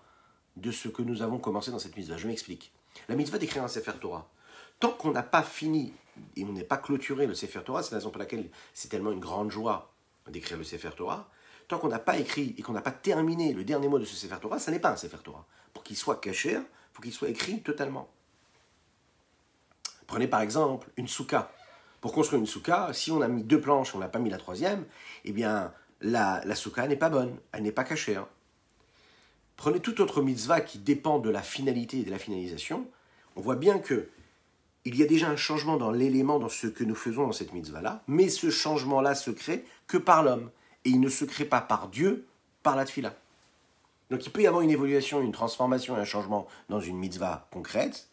de ce que nous avons commencé dans cette mitzvah. Je m'explique. La mitzvah d'écrire un Sefer Torah. Tant qu'on n'a pas fini et on n'est pas clôturé le Sefer Torah, c'est la raison pour laquelle c'est tellement une grande joie d'écrire le Sefer Torah, tant qu'on n'a pas écrit et qu'on n'a pas terminé le dernier mot de ce Sefer Torah, ça n'est pas un Sefer Torah. Pour qu'il soit caché, il faut qu'il soit écrit totalement. Prenez par exemple une souka. Pour construire une souka, si on a mis 2 planches, on n'a pas mis la 3e, eh bien la souka n'est pas bonne, elle n'est pas cachée. Prenez toute autre mitzvah qui dépend de la finalité et de la finalisation, on voit bien que il y a déjà un changement dans l'élément, dans ce que nous faisons dans cette mitzvah-là, mais ce changement-là se crée que par l'homme. Et il ne se crée pas par Dieu, par la tefila. Donc il peut y avoir une évolution, une transformation et un changement dans une mitzvah concrète,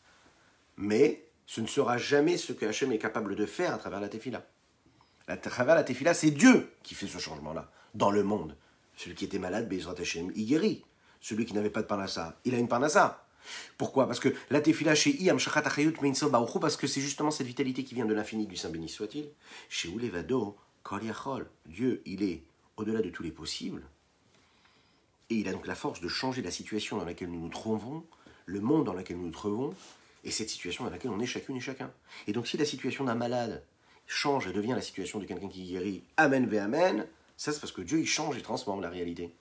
mais ce ne sera jamais ce que Hachem est capable de faire à travers la tefila. À travers la tefila, c'est Dieu qui fait ce changement-là, dans le monde. Celui qui était malade, Bezrat Hachem, il guérit. Celui qui n'avait pas de parnassa, il a une parnassa. Pourquoi? Parce que la tefila chez Iam Shachat Achayut Meinso Baruchu, parce que c'est justement cette vitalité qui vient de l'infini du Saint béni soit-il. Chez Ulevado Kol Yachol, Dieu, il est au-delà de tous les possibles, et il a donc la force de changer la situation dans laquelle nous nous trouvons, le monde dans lequel nous nous trouvons, et cette situation dans laquelle on est chacune et chacun. Et donc si la situation d'un malade change et devient la situation de quelqu'un qui guérit, amen ve amen, ça c'est parce que Dieu il change et transforme la réalité.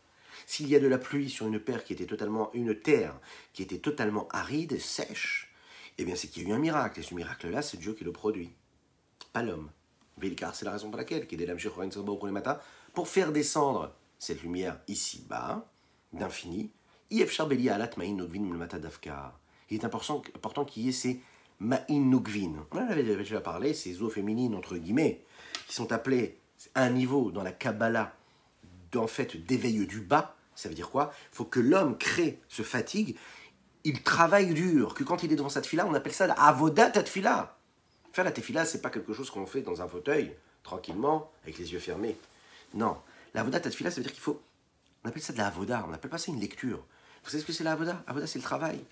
S'il y a de la pluie sur une terre qui était totalement aride, sèche, eh bien c'est qu'il y a eu un miracle, et ce miracle-là, c'est Dieu qui le produit, pas l'homme. Car c'est la raison pour laquelle, pour faire descendre cette lumière ici-bas, d'infini, il est important qu'il y ait ces ma'in nugvin. On en avait déjà parlé, ces eaux féminines, entre guillemets, qui sont appelées à un niveau dans la Kabbalah, en fait, d'éveil du bas. Ça veut dire quoi? Il faut que l'homme crée, se fatigue, il travaille dur, que quand il est devant sa tefila, on appelle ça la avodat tefila. Faire la tefila, c'est pas quelque chose qu'on fait dans un fauteuil, tranquillement, avec les yeux fermés. Non, la avodat tefila, ça veut dire qu'il faut, on appelle ça de la avoda, on n'appelle pas ça une lecture. Vous savez ce que c'est la avoda? Avoda, c'est le travail.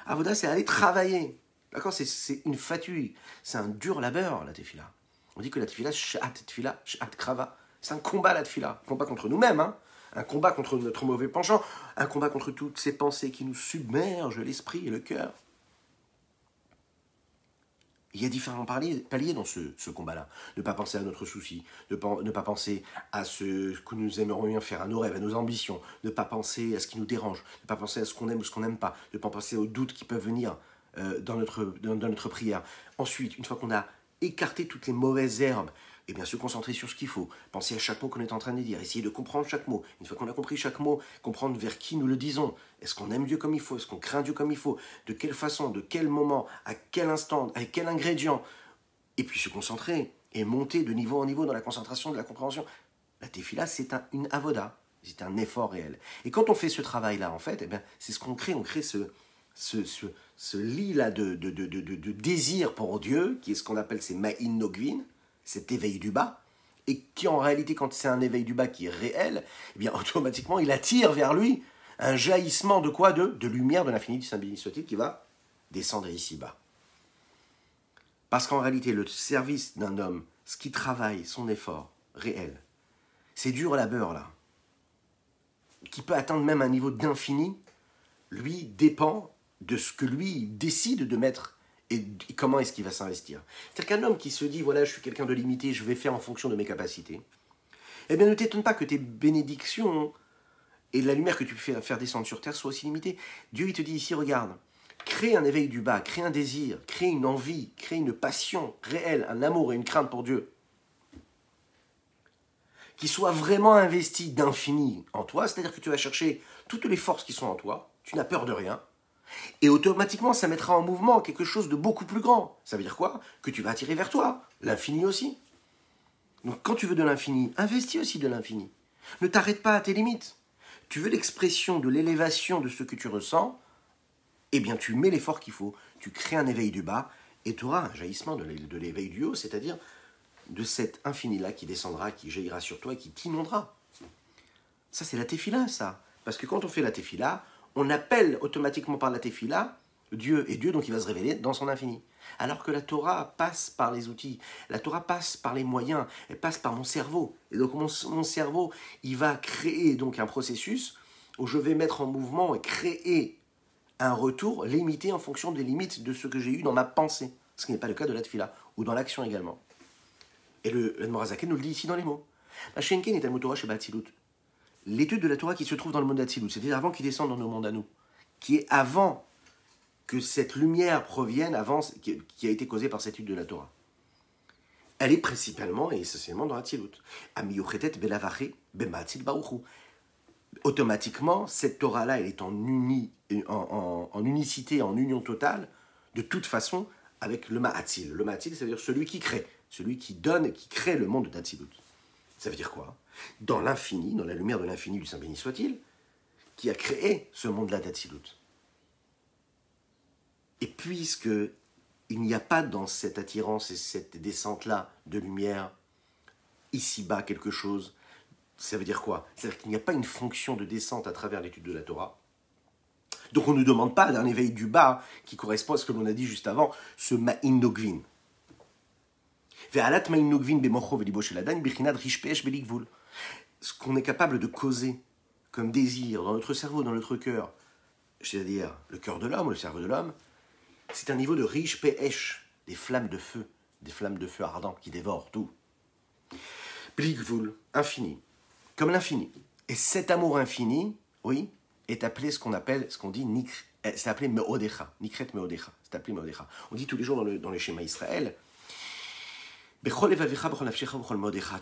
Avoda, c'est aller travailler. D'accord? C'est une fatigue, c'est un dur labeur, la tefila. On dit que la tefila, tefila, krava. C'est un combat, la tefila. Un combat contre nous-mêmes, hein. Un combat contre notre mauvais penchant, un combat contre toutes ces pensées qui nous submergent l'esprit et le cœur. Il y a différents paliers dans ce combat-là. Ne pas penser à notre souci, ne pas penser à ce que nous aimerions faire, à nos rêves, à nos ambitions, ne pas penser à ce qui nous dérange, ne pas penser à ce qu'on aime ou ce qu'on n'aime pas, ne pas penser aux doutes qui peuvent venir dans notre prière. Ensuite, une fois qu'on a écarté toutes les mauvaises herbes, et bien se concentrer sur ce qu'il faut, penser à chaque mot qu'on est en train de dire, essayer de comprendre chaque mot. Une fois qu'on a compris chaque mot, comprendre vers qui nous le disons. Est-ce qu'on aime Dieu comme il faut? Est-ce qu'on craint Dieu comme il faut? De quelle façon? De quel moment? À quel instant? Avec quel ingrédient? Et puis se concentrer et monter de niveau en niveau dans la concentration, de la compréhension. La tefila, c'est une avoda, c'est un effort réel. Et quand on fait ce travail-là, en fait, eh bien, c'est ce qu'on crée. On crée ce lit-là de désir pour Dieu, qui est ce qu'on appelle ces ma'in nogvin, cet éveil du bas, et qui en réalité, quand c'est un éveil du bas qui est réel, eh bien automatiquement il attire vers lui un jaillissement de quoi? De lumière de l'infini du Saint béni soit-il qui va descendre ici-bas. Parce qu'en réalité, le service d'un homme, ce qui travaille, son effort réel, c'est dur labeur là, qui peut atteindre même un niveau d'infini, lui dépend de ce que lui décide de mettre. Et comment est-ce qu'il va s'investir? C'est-à-dire qu'un homme qui se dit, voilà, je suis quelqu'un de limité, je vais faire en fonction de mes capacités, eh bien ne t'étonne pas que tes bénédictions et la lumière que tu peux faire descendre sur terre soient aussi limitées. Dieu, il te dit ici, regarde, crée un éveil du bas, crée un désir, crée une envie, crée une passion réelle, un amour et une crainte pour Dieu, qui soit vraiment investi d'infini en toi, c'est-à-dire que tu vas chercher toutes les forces qui sont en toi, tu n'as peur de rien, et automatiquement, ça mettra en mouvement quelque chose de beaucoup plus grand. Ça veut dire quoi? Que tu vas attirer vers toi l'infini aussi. Donc quand tu veux de l'infini, investis aussi de l'infini. Ne t'arrête pas à tes limites. Tu veux l'expression de l'élévation de ce que tu ressens, eh bien tu mets l'effort qu'il faut. Tu crées un éveil du bas et tu auras un jaillissement de l'éveil du haut, c'est-à-dire de cet infini-là qui descendra, qui jaillira sur toi et qui t'inondera. Ça, c'est la tefila, ça. Parce que quand on fait la tefila, on appelle automatiquement par la tefila Dieu est Dieu, donc il va se révéler dans son infini. Alors que la Torah passe par les outils, la Torah passe par les moyens, elle passe par mon cerveau. Et donc mon cerveau, il va créer donc un processus où je vais mettre en mouvement et créer un retour limité en fonction des limites de ce que j'ai eu dans ma pensée. Ce qui n'est pas le cas de la tefila, ou dans l'action également. Et le Morazaken nous le dit ici dans les mots. La Shenken est un Torah chez Batzilut. L'étude de la Torah qui se trouve dans le monde d'Atzilut, c'est-à-dire avant qu'il descende dans nos mondes à nous, qui est avant que cette lumière provienne, avant, qui a été causée par cette étude de la Torah. Elle est principalement et essentiellement dans Atzilut. Amiyuchetet belavache bematzil baruchu. Automatiquement, cette Torah-là, elle est en unicité, en union totale, de toute façon, avec le Ma'atzil. Le Ma'atzil, c'est-à-dire celui qui crée, celui qui donne et qui crée le monde d'Atzilut. Ça veut dire quoi? Dans l'infini, dans la lumière de l'infini du Saint béni soit-il, qui a créé ce monde-là d'Atzilut. Et puisque il n'y a pas dans cette attirance et cette descente-là de lumière, ici-bas quelque chose, ça veut dire quoi? C'est-à-dire qu'il n'y a pas une fonction de descente à travers l'étude de la Torah. Donc on ne nous demande pas d'un éveil du bas qui correspond à ce que l'on a dit juste avant, ce ma'in nogvin. Ce qu'on est capable de causer comme désir dans notre cerveau, dans notre cœur, c'est-à-dire le cœur de l'homme, le cerveau de l'homme, c'est un niveau de riche pe'esh, des flammes de feu ardent qui dévorent tout. Blikvul, infini, comme l'infini. Et cet amour infini, oui, est appelé ce qu'on dit, c'est appelé me'odecha, nikret me'odecha, c'est appelé me'odecha. On dit tous les jours dans les schémas Israël, tu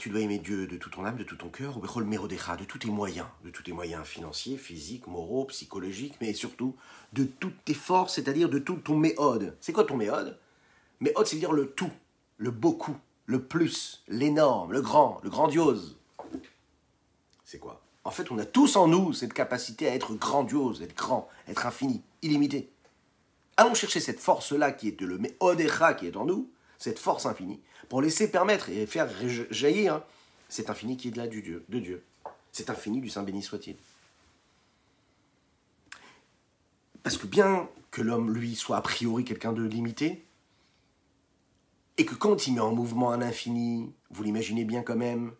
dois aimer Dieu de toute ton âme, de tout ton cœur, ou de tous tes moyens financiers, physiques, moraux, psychologiques, mais surtout de toutes tes forces, c'est-à-dire de tout ton méode. C'est quoi ton méode? Méode, c'est dire le tout, le beaucoup, le plus, l'énorme, le grand, le grandiose. C'est quoi? En fait, on a tous en nous cette capacité à être grandiose, être grand, être infini, illimité. Allons chercher cette force-là qui est le méodecha qui est en nous, cette force infinie, pour laisser permettre et faire jaillir cet infini qui est de Dieu, cet infini du Saint béni soit-il. Parce que bien que l'homme, lui, soit a priori quelqu'un de limité, et que quand il met en mouvement un infini, vous l'imaginez bien quand même,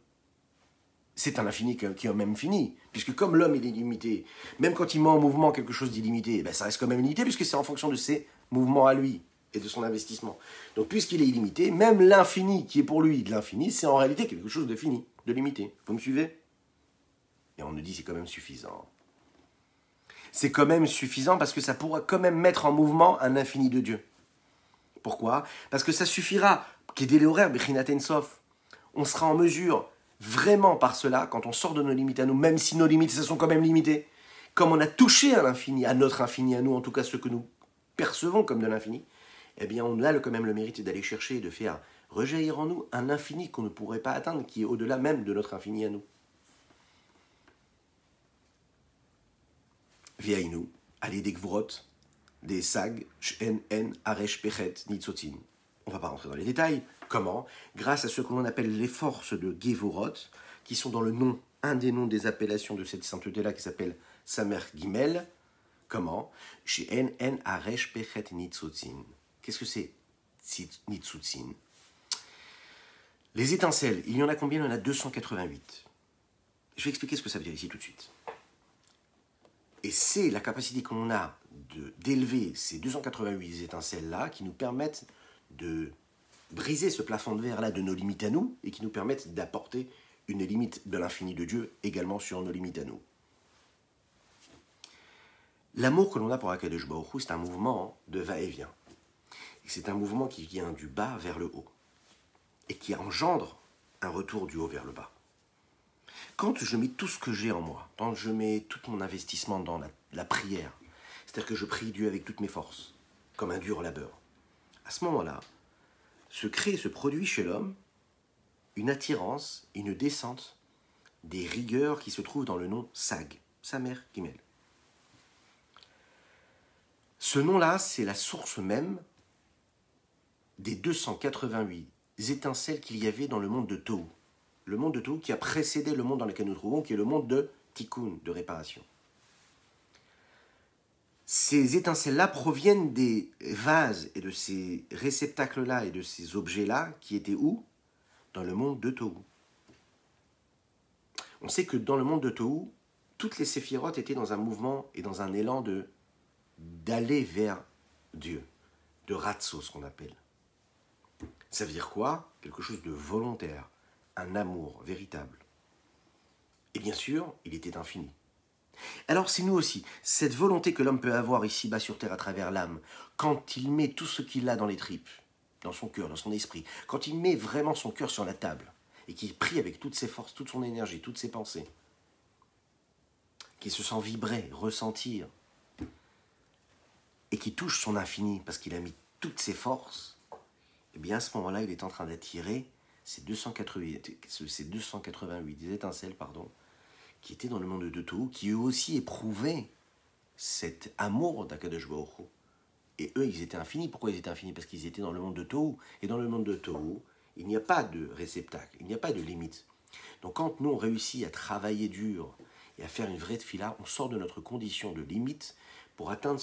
c'est un infini qui est même fini, puisque comme l'homme il est limité, même quand il met en mouvement quelque chose d'illimité, ben ça reste quand même limité, puisque c'est en fonction de ses mouvements à lui, et de son investissement. Donc puisqu'il est illimité, même l'infini qui est pour lui de l'infini, c'est en réalité quelque chose de fini, de limité. Vous me suivez? Et on nous dit c'est quand même suffisant. C'est quand même suffisant parce que ça pourra quand même mettre en mouvement un infini de Dieu. Pourquoi? Parce que ça suffira, on sera en mesure, vraiment par cela, quand on sort de nos limites à nous, même si nos limites, elles sont quand même limitées, comme on a touché à l'infini, à notre infini à nous, en tout cas ce que nous percevons comme de l'infini, eh bien on a quand même le mérite d'aller chercher et de faire rejaillir en nous un infini qu'on ne pourrait pas atteindre, qui est au-delà même de notre infini à nous. Viaïnou, allez des gvrot, des sag, shen, en, aresh, pechet, nitzotin. On ne va pas rentrer dans les détails. Comment? Grâce à ce que l'on appelle les forces de Gevorot, qui sont dans le nom, un des noms des appellations de cette sainteté-là, qui s'appelle Samer Gimel. Comment? Shen, en, aresh, pechet, nitzotin. Qu'est-ce que c'est nitzotin? Les étincelles, il y en a combien? Il y en a 288. Je vais expliquer ce que ça veut dire ici tout de suite. Et c'est la capacité qu'on a d'élever ces 288 étincelles-là qui nous permettent de briser ce plafond de verre-là de nos limites à nous et qui nous permettent d'apporter une limite de l'infini de Dieu également sur nos limites à nous. L'amour que l'on a pour Akadosh Baruch Hu, c'est un mouvement de va-et-vient. Et c'est un mouvement qui vient du bas vers le haut et qui engendre un retour du haut vers le bas. Quand je mets tout ce que j'ai en moi, quand je mets tout mon investissement dans la prière, c'est-à-dire que je prie Dieu avec toutes mes forces, comme un dur labeur, à ce moment-là, se produit chez l'homme une attirance, une descente des rigueurs qui se trouvent dans le nom Sag, Samer Gimel. Ce nom-là, c'est la source même des 288 étincelles qu'il y avait dans le monde de Tohu. Le monde de Tohu qui a précédé le monde dans lequel nous trouvons, qui est le monde de Tikkun, de réparation. ces étincelles-là proviennent des vases et de ces réceptacles-là et de ces objets-là qui étaient où? Dans le monde de Tohu. On sait que dans le monde de Tohu, toutes les séphirotes étaient dans un mouvement et dans un élan d'aller vers Dieu, de ratso, ce qu'on appelle. Ça veut dire quoi? Quelque chose de volontaire, un amour véritable. Et bien sûr, il était infini. Alors c'est nous aussi, cette volonté que l'homme peut avoir ici-bas sur terre à travers l'âme, quand il met tout ce qu'il a dans les tripes, dans son cœur, dans son esprit, quand il met vraiment son cœur sur la table, et qu'il prie avec toutes ses forces, toute son énergie, toutes ses pensées, qu'il se sent vibrer, ressentir, et qui touche son infini, parce qu'il a mis toutes ses forces, et bien à ce moment-là, il est en train d'attirer ces 288 étincelles, qui étaient dans le monde de Tohu, qui eux aussi éprouvaient cet amour d'Akadosh Baruch Hu. Et eux, ils étaient infinis. Pourquoi ils étaient infinis? Parce qu'ils étaient dans le monde de Tohu. Et dans le monde de Tohu, il n'y a pas de réceptacle, il n'y a pas de limite. Donc quand nous, on réussit à travailler dur et à faire une vraie tefila, on sort de notre condition de limite pour atteindre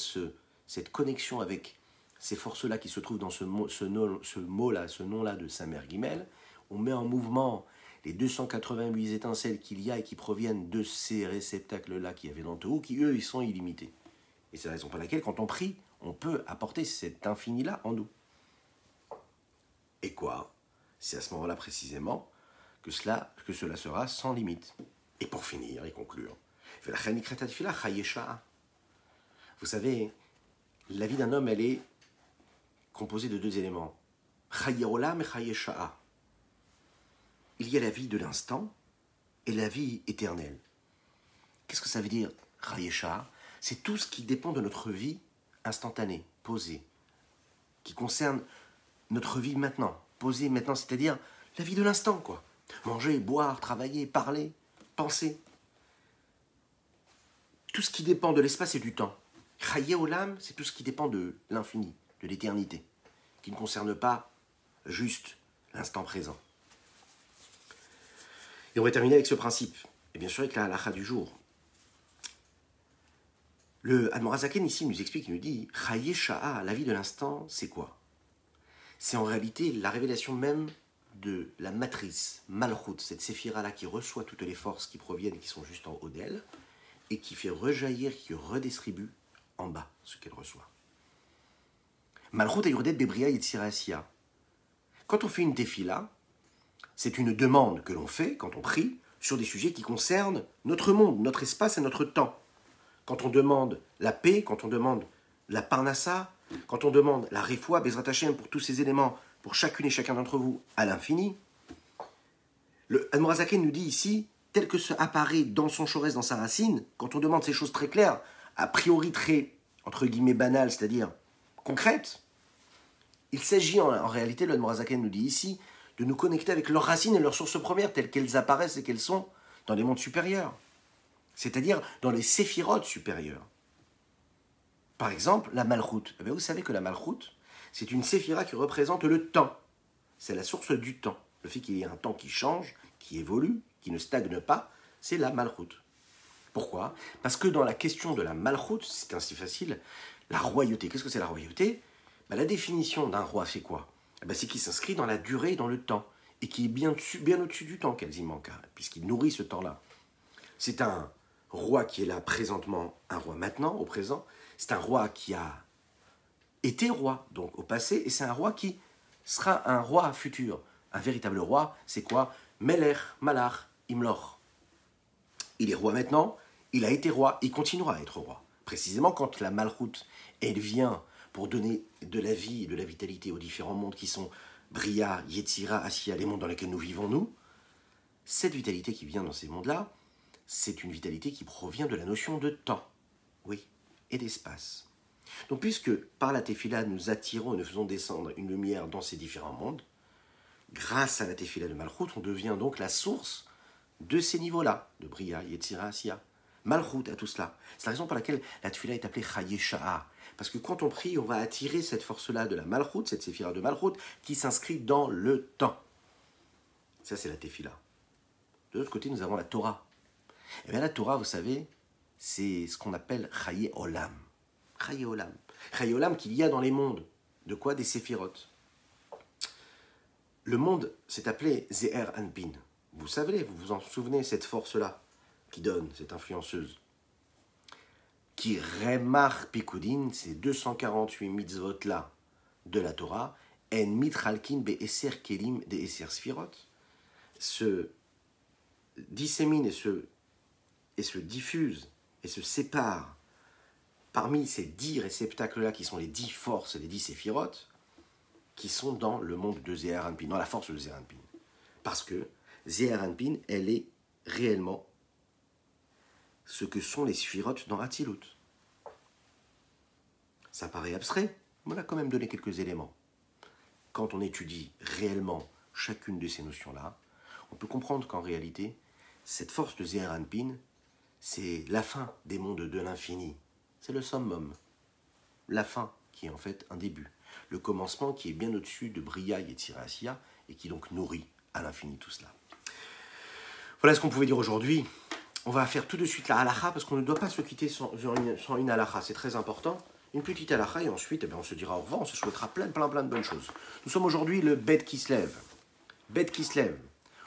cette connexion avec ces forces-là qui se trouvent dans ce nom-là de Samer Gimel. On met en mouvement les 288 étincelles qu'il y a et qui proviennent de ces réceptacles-là qu'il y avait dans Tohu, qui eux, ils sont illimités. Et c'est la raison pour laquelle, quand on prie, on peut apporter cet infini-là en nous. Et quoi? C'est à ce moment-là précisément que cela sera sans limite. Et pour finir et conclure, vous savez, la vie d'un homme, elle est composée de deux éléments. Chaye olam et chaye sha'a. Il y a la vie de l'instant et la vie éternelle. Qu'est-ce que ça veut dire, chaye sha'a? C'est tout ce qui dépend de notre vie instantanée, posée, qui concerne notre vie maintenant, posée maintenant, c'est-à-dire la vie de l'instant, quoi. Manger, boire, travailler, parler, penser. Tout ce qui dépend de l'espace et du temps. Chaye olam, c'est tout ce qui dépend de l'infini, de l'éternité, qui ne concerne pas juste l'instant présent. Et on va terminer avec ce principe, et bien sûr avec la halakha du jour. Le Admor HaZaken ici nous explique, il nous dit « Chaye sha'a », la vie de l'instant, c'est quoi? C'est en réalité la révélation même de la matrice, Malchut, cette séphira-là qui reçoit toutes les forces qui proviennent et qui sont juste en haut d'elle, et qui fait rejaillir, qui redistribue en bas ce qu'elle reçoit. Malchut ayurdet bebria yetzira asiya. Quand on fait une tefila, c'est une demande que l'on fait, quand on prie, sur des sujets qui concernent notre monde, notre espace et notre temps. Quand on demande la paix, quand on demande la parnassa, quand on demande la refoua, Bezrat Hashem, pour tous ces éléments, pour chacune et chacun d'entre vous, à l'infini, le Admor HaZaken nous dit ici, tel que ça apparaît dans son chorès, dans sa racine, quand on demande ces choses très claires, a priori très, entre guillemets, banales, c'est-à-dire concrètes, il s'agit en réalité, le Admor HaZaken nous dit ici, de nous connecter avec leurs racines et leurs sources premières, telles qu'elles apparaissent et qu'elles sont dans les mondes supérieurs. C'est-à-dire dans les séphirotes supérieures. Par exemple, la Malchut. Eh bien, vous savez que la Malchut, c'est une séphira qui représente le temps. C'est la source du temps. Le fait qu'il y ait un temps qui change, qui évolue, qui ne stagne pas, c'est la Malchut. Pourquoi? Parce que dans la question de la Malchut, c'est ainsi facile, la royauté. Qu'est-ce que c'est la royauté? La définition d'un roi, c'est quoi? C'est qu'il s'inscrit dans la durée et dans le temps, et qui est bien au-dessus du temps quasiment, puisqu'il nourrit ce temps-là. C'est un roi qui est là présentement, un roi maintenant, au présent. C'est un roi qui a été roi, donc au passé, et c'est un roi qui sera un roi futur. Un véritable roi, c'est quoi? Melech, Malach, Imloch. Il est roi maintenant, il a été roi, il continuera à être roi. Précisément quand la Malchut, elle vient pour donner de la vie et de la vitalité aux différents mondes qui sont Bria, Yetzira, Asiya, les mondes dans lesquels nous vivons, nous, cette vitalité qui vient dans ces mondes-là, c'est une vitalité qui provient de la notion de temps, oui, et d'espace. Donc puisque par la tefila, nous attirons et nous faisons descendre une lumière dans ces différents mondes, grâce à la tefila de Malchut, on devient donc la source de ces niveaux-là, de Bria, Yetzira, Asiya. Malchut à tout cela. C'est la raison pour laquelle la tefila est appelée Chaye Sha'a. Parce que quand on prie, on va attirer cette force-là de la Malchut, cette séphira de Malchut, qui s'inscrit dans le temps. Ça, c'est la tefila. De l'autre côté, nous avons la Torah. Et bien la Torah, vous savez, c'est ce qu'on appelle Chaye Olam. Chaye Olam. Chaye Olam qu'il y a dans les mondes. De quoi? Des séphirotes. Le monde s'est appelé Zeher Anpin. Vous savez, vous vous en souvenez, cette force-là qui donne, cette influenceuse. Qui remar Pikudin, ces 248 mitzvot-là de la Torah, en mitchalkin be'eser kelim de eser sphirot, se dissémine et se diffuse et se sépare parmi ces 10 réceptacles-là qui sont les 10 forces, les 10 séphirotes, qui sont dans le monde de Zeher Anpin, dans la force de Zeher Anpin. Parce que Zeher Anpin, elle est réellement ce que sont les sphirotes dans Hatzilut. Ça paraît abstrait, mais on a quand même donné quelques éléments. Quand on étudie réellement chacune de ces notions-là, on peut comprendre qu'en réalité, cette force de Zeher Anpin, c'est la fin des mondes de l'infini. C'est le summum. La fin qui est en fait un début. Le commencement qui est bien au-dessus de Bria et Tzirasiya et qui donc nourrit à l'infini tout cela. Voilà ce qu'on pouvait dire aujourd'hui. On va faire tout de suite la halakha parce qu'on ne doit pas se quitter sans une halakha. C'est très important. Une petite halakha et ensuite on se dira au revoir. On se souhaitera plein de bonnes choses. Nous sommes aujourd'hui le Bet Kislev. Bet Kislev.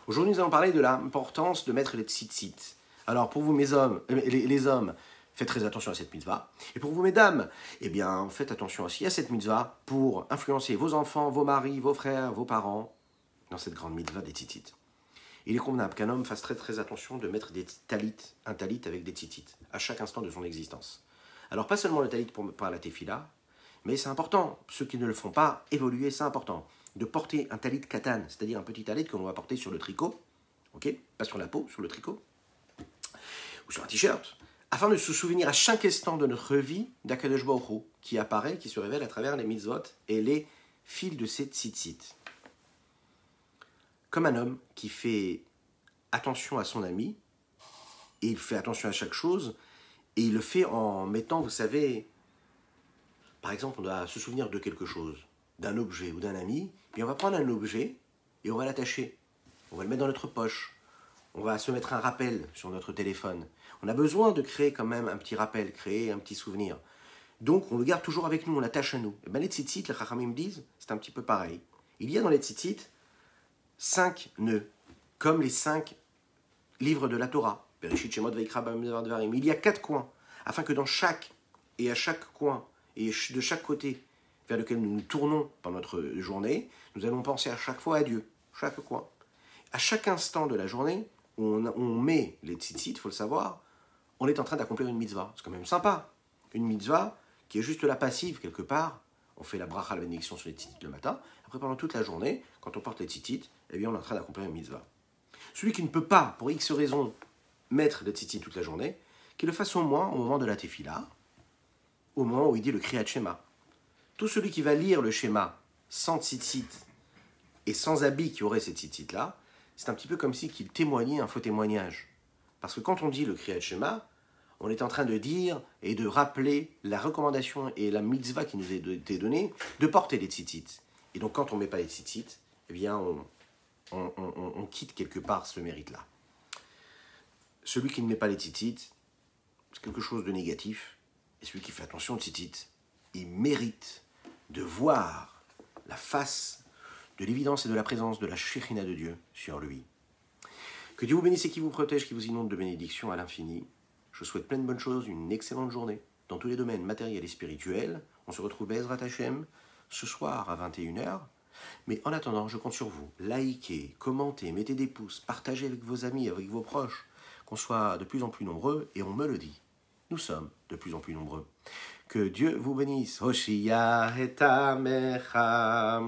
Aujourd'hui nous allons parler de l'importance de mettre les tzitzit. Alors pour vous mes hommes, les hommes, faites très attention à cette mitzvah. Et pour vous, mesdames, eh bien, faites attention aussi à cette mitzvah pour influencer vos enfants, vos maris, vos frères, vos parents dans cette grande mitzvah des tzitzit. Il est convenable qu'un homme fasse très attention de mettre un talit avec des tzitzit à chaque instant de son existence. Alors, pas seulement le talit pour la tefila, mais c'est important, ceux qui ne le font pas, évoluer, c'est important, de porter un talit katan, c'est-à-dire un petit talit que l'on va porter sur le tricot, ok, pas sur la peau, sur le tricot, ou sur un t-shirt, afin de se souvenir à chaque instant de notre vie d'Akadosh Baruch Hu, qui apparaît, qui se révèle à travers les mitzvot et les fils de ces tzitzit. Comme un homme qui fait attention à son ami, et il fait attention à chaque chose, et il le fait en mettant, vous savez, par exemple, on doit se souvenir de quelque chose, d'un objet ou d'un ami, puis on va prendre un objet et on va l'attacher, on va le mettre dans notre poche, on va se mettre un rappel sur notre téléphone. On a besoin de créer quand même un petit rappel, créer un petit souvenir. Donc on le garde toujours avec nous, on l'attache à nous. Et bien les tzitzit, les chachamim disent, c'est un petit peu pareil. Il y a dans les tzitzit 5 nœuds, comme les 5 livres de la Torah. Bereshit, Shemot, Vaikra, Bamidbar, Devarim. Il y a 4 coins, afin que dans chaque, et à chaque coin, et de chaque côté vers lequel nous nous tournons pendant notre journée, nous allons penser à chaque fois à Dieu, chaque coin. À chaque instant de la journée, où on met les tzitzit, il faut le savoir, on est en train d'accomplir une mitzvah. C'est quand même sympa. Une mitzvah qui est juste la passive quelque part. On fait la bracha, la bénédiction sur les tzitzit le matin. Après, pendant toute la journée, quand on porte les tzitzit, eh bien, on est en train d'accomplir une mitzvah. Celui qui ne peut pas, pour X raison, mettre les tzitzit toute la journée, qu'il le fasse au moins au moment de la tefila, au moment où il dit le Kriyat Shema. Tout celui qui va lire le schéma sans tzitzit et sans habit qui aurait ces tzitzit-là, c'est un petit peu comme si qu'il témoignait un faux témoignage. Parce que quand on dit le Kriyat Shema, on est en train de dire et de rappeler la recommandation et la mitzvah qui nous a été donnée de porter les tzitzit. Et donc quand on ne met pas les tzitzit, eh bien on quitte quelque part ce mérite-là. Celui qui ne met pas les tzitzit, c'est quelque chose de négatif. Et celui qui fait attention aux tzitzit, il mérite de voir la face de l'évidence et de la présence de la Shekhinah de Dieu sur lui. Que Dieu vous bénisse et qui vous protège, qui vous inonde de bénédictions à l'infini. Je vous souhaite plein de bonnes choses, une excellente journée dans tous les domaines matériels et spirituels. On se retrouve Bezrat Hashem ce soir à 21h. Mais en attendant, je compte sur vous. Likez, commentez, mettez des pouces, partagez avec vos amis, avec vos proches, qu'on soit de plus en plus nombreux, et on me le dit. Nous sommes de plus en plus nombreux. Que Dieu vous bénisse. Hoshia et Amecha.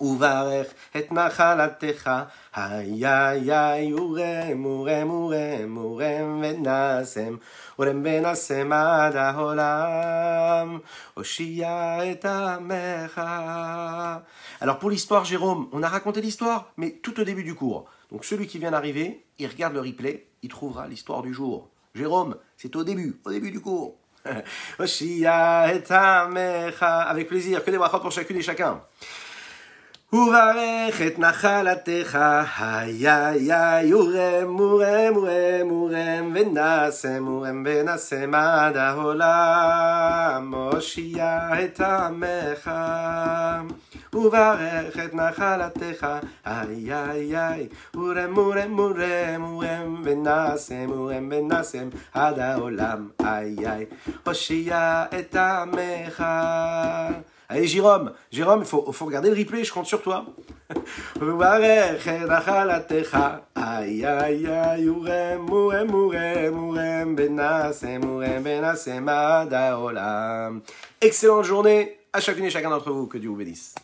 Uvarech et Nachalatecha. Ay ay ay urem urem urem urem venasem urem venasem ad haolam. Hoshia et Amecha. Alors pour l'histoire, Jérôme, on a raconté l'histoire, mais tout au début du cours. Donc celui qui vient d'arriver, il regarde le replay, il trouvera l'histoire du jour. Jérôme, c'est au début du cours. Hoshia et Amecha. Avec plaisir, que des brachot pour chacune et chacun. וברך את נחלתך, איי איי איי, ורם ורם ורם ורם, ונשם ורם ונשם עד העולם, מושיע את עמך. וברך את נחלתך, איי איי איי, ורם ורם ורם ורם, ונשם ורם ונשם עד העולם, איי איי, מושיע את עמך. Allez Jérôme, il faut regarder le replay, je compte sur toi. Excellente journée à chacune et chacun d'entre vous, que Dieu vous bénisse.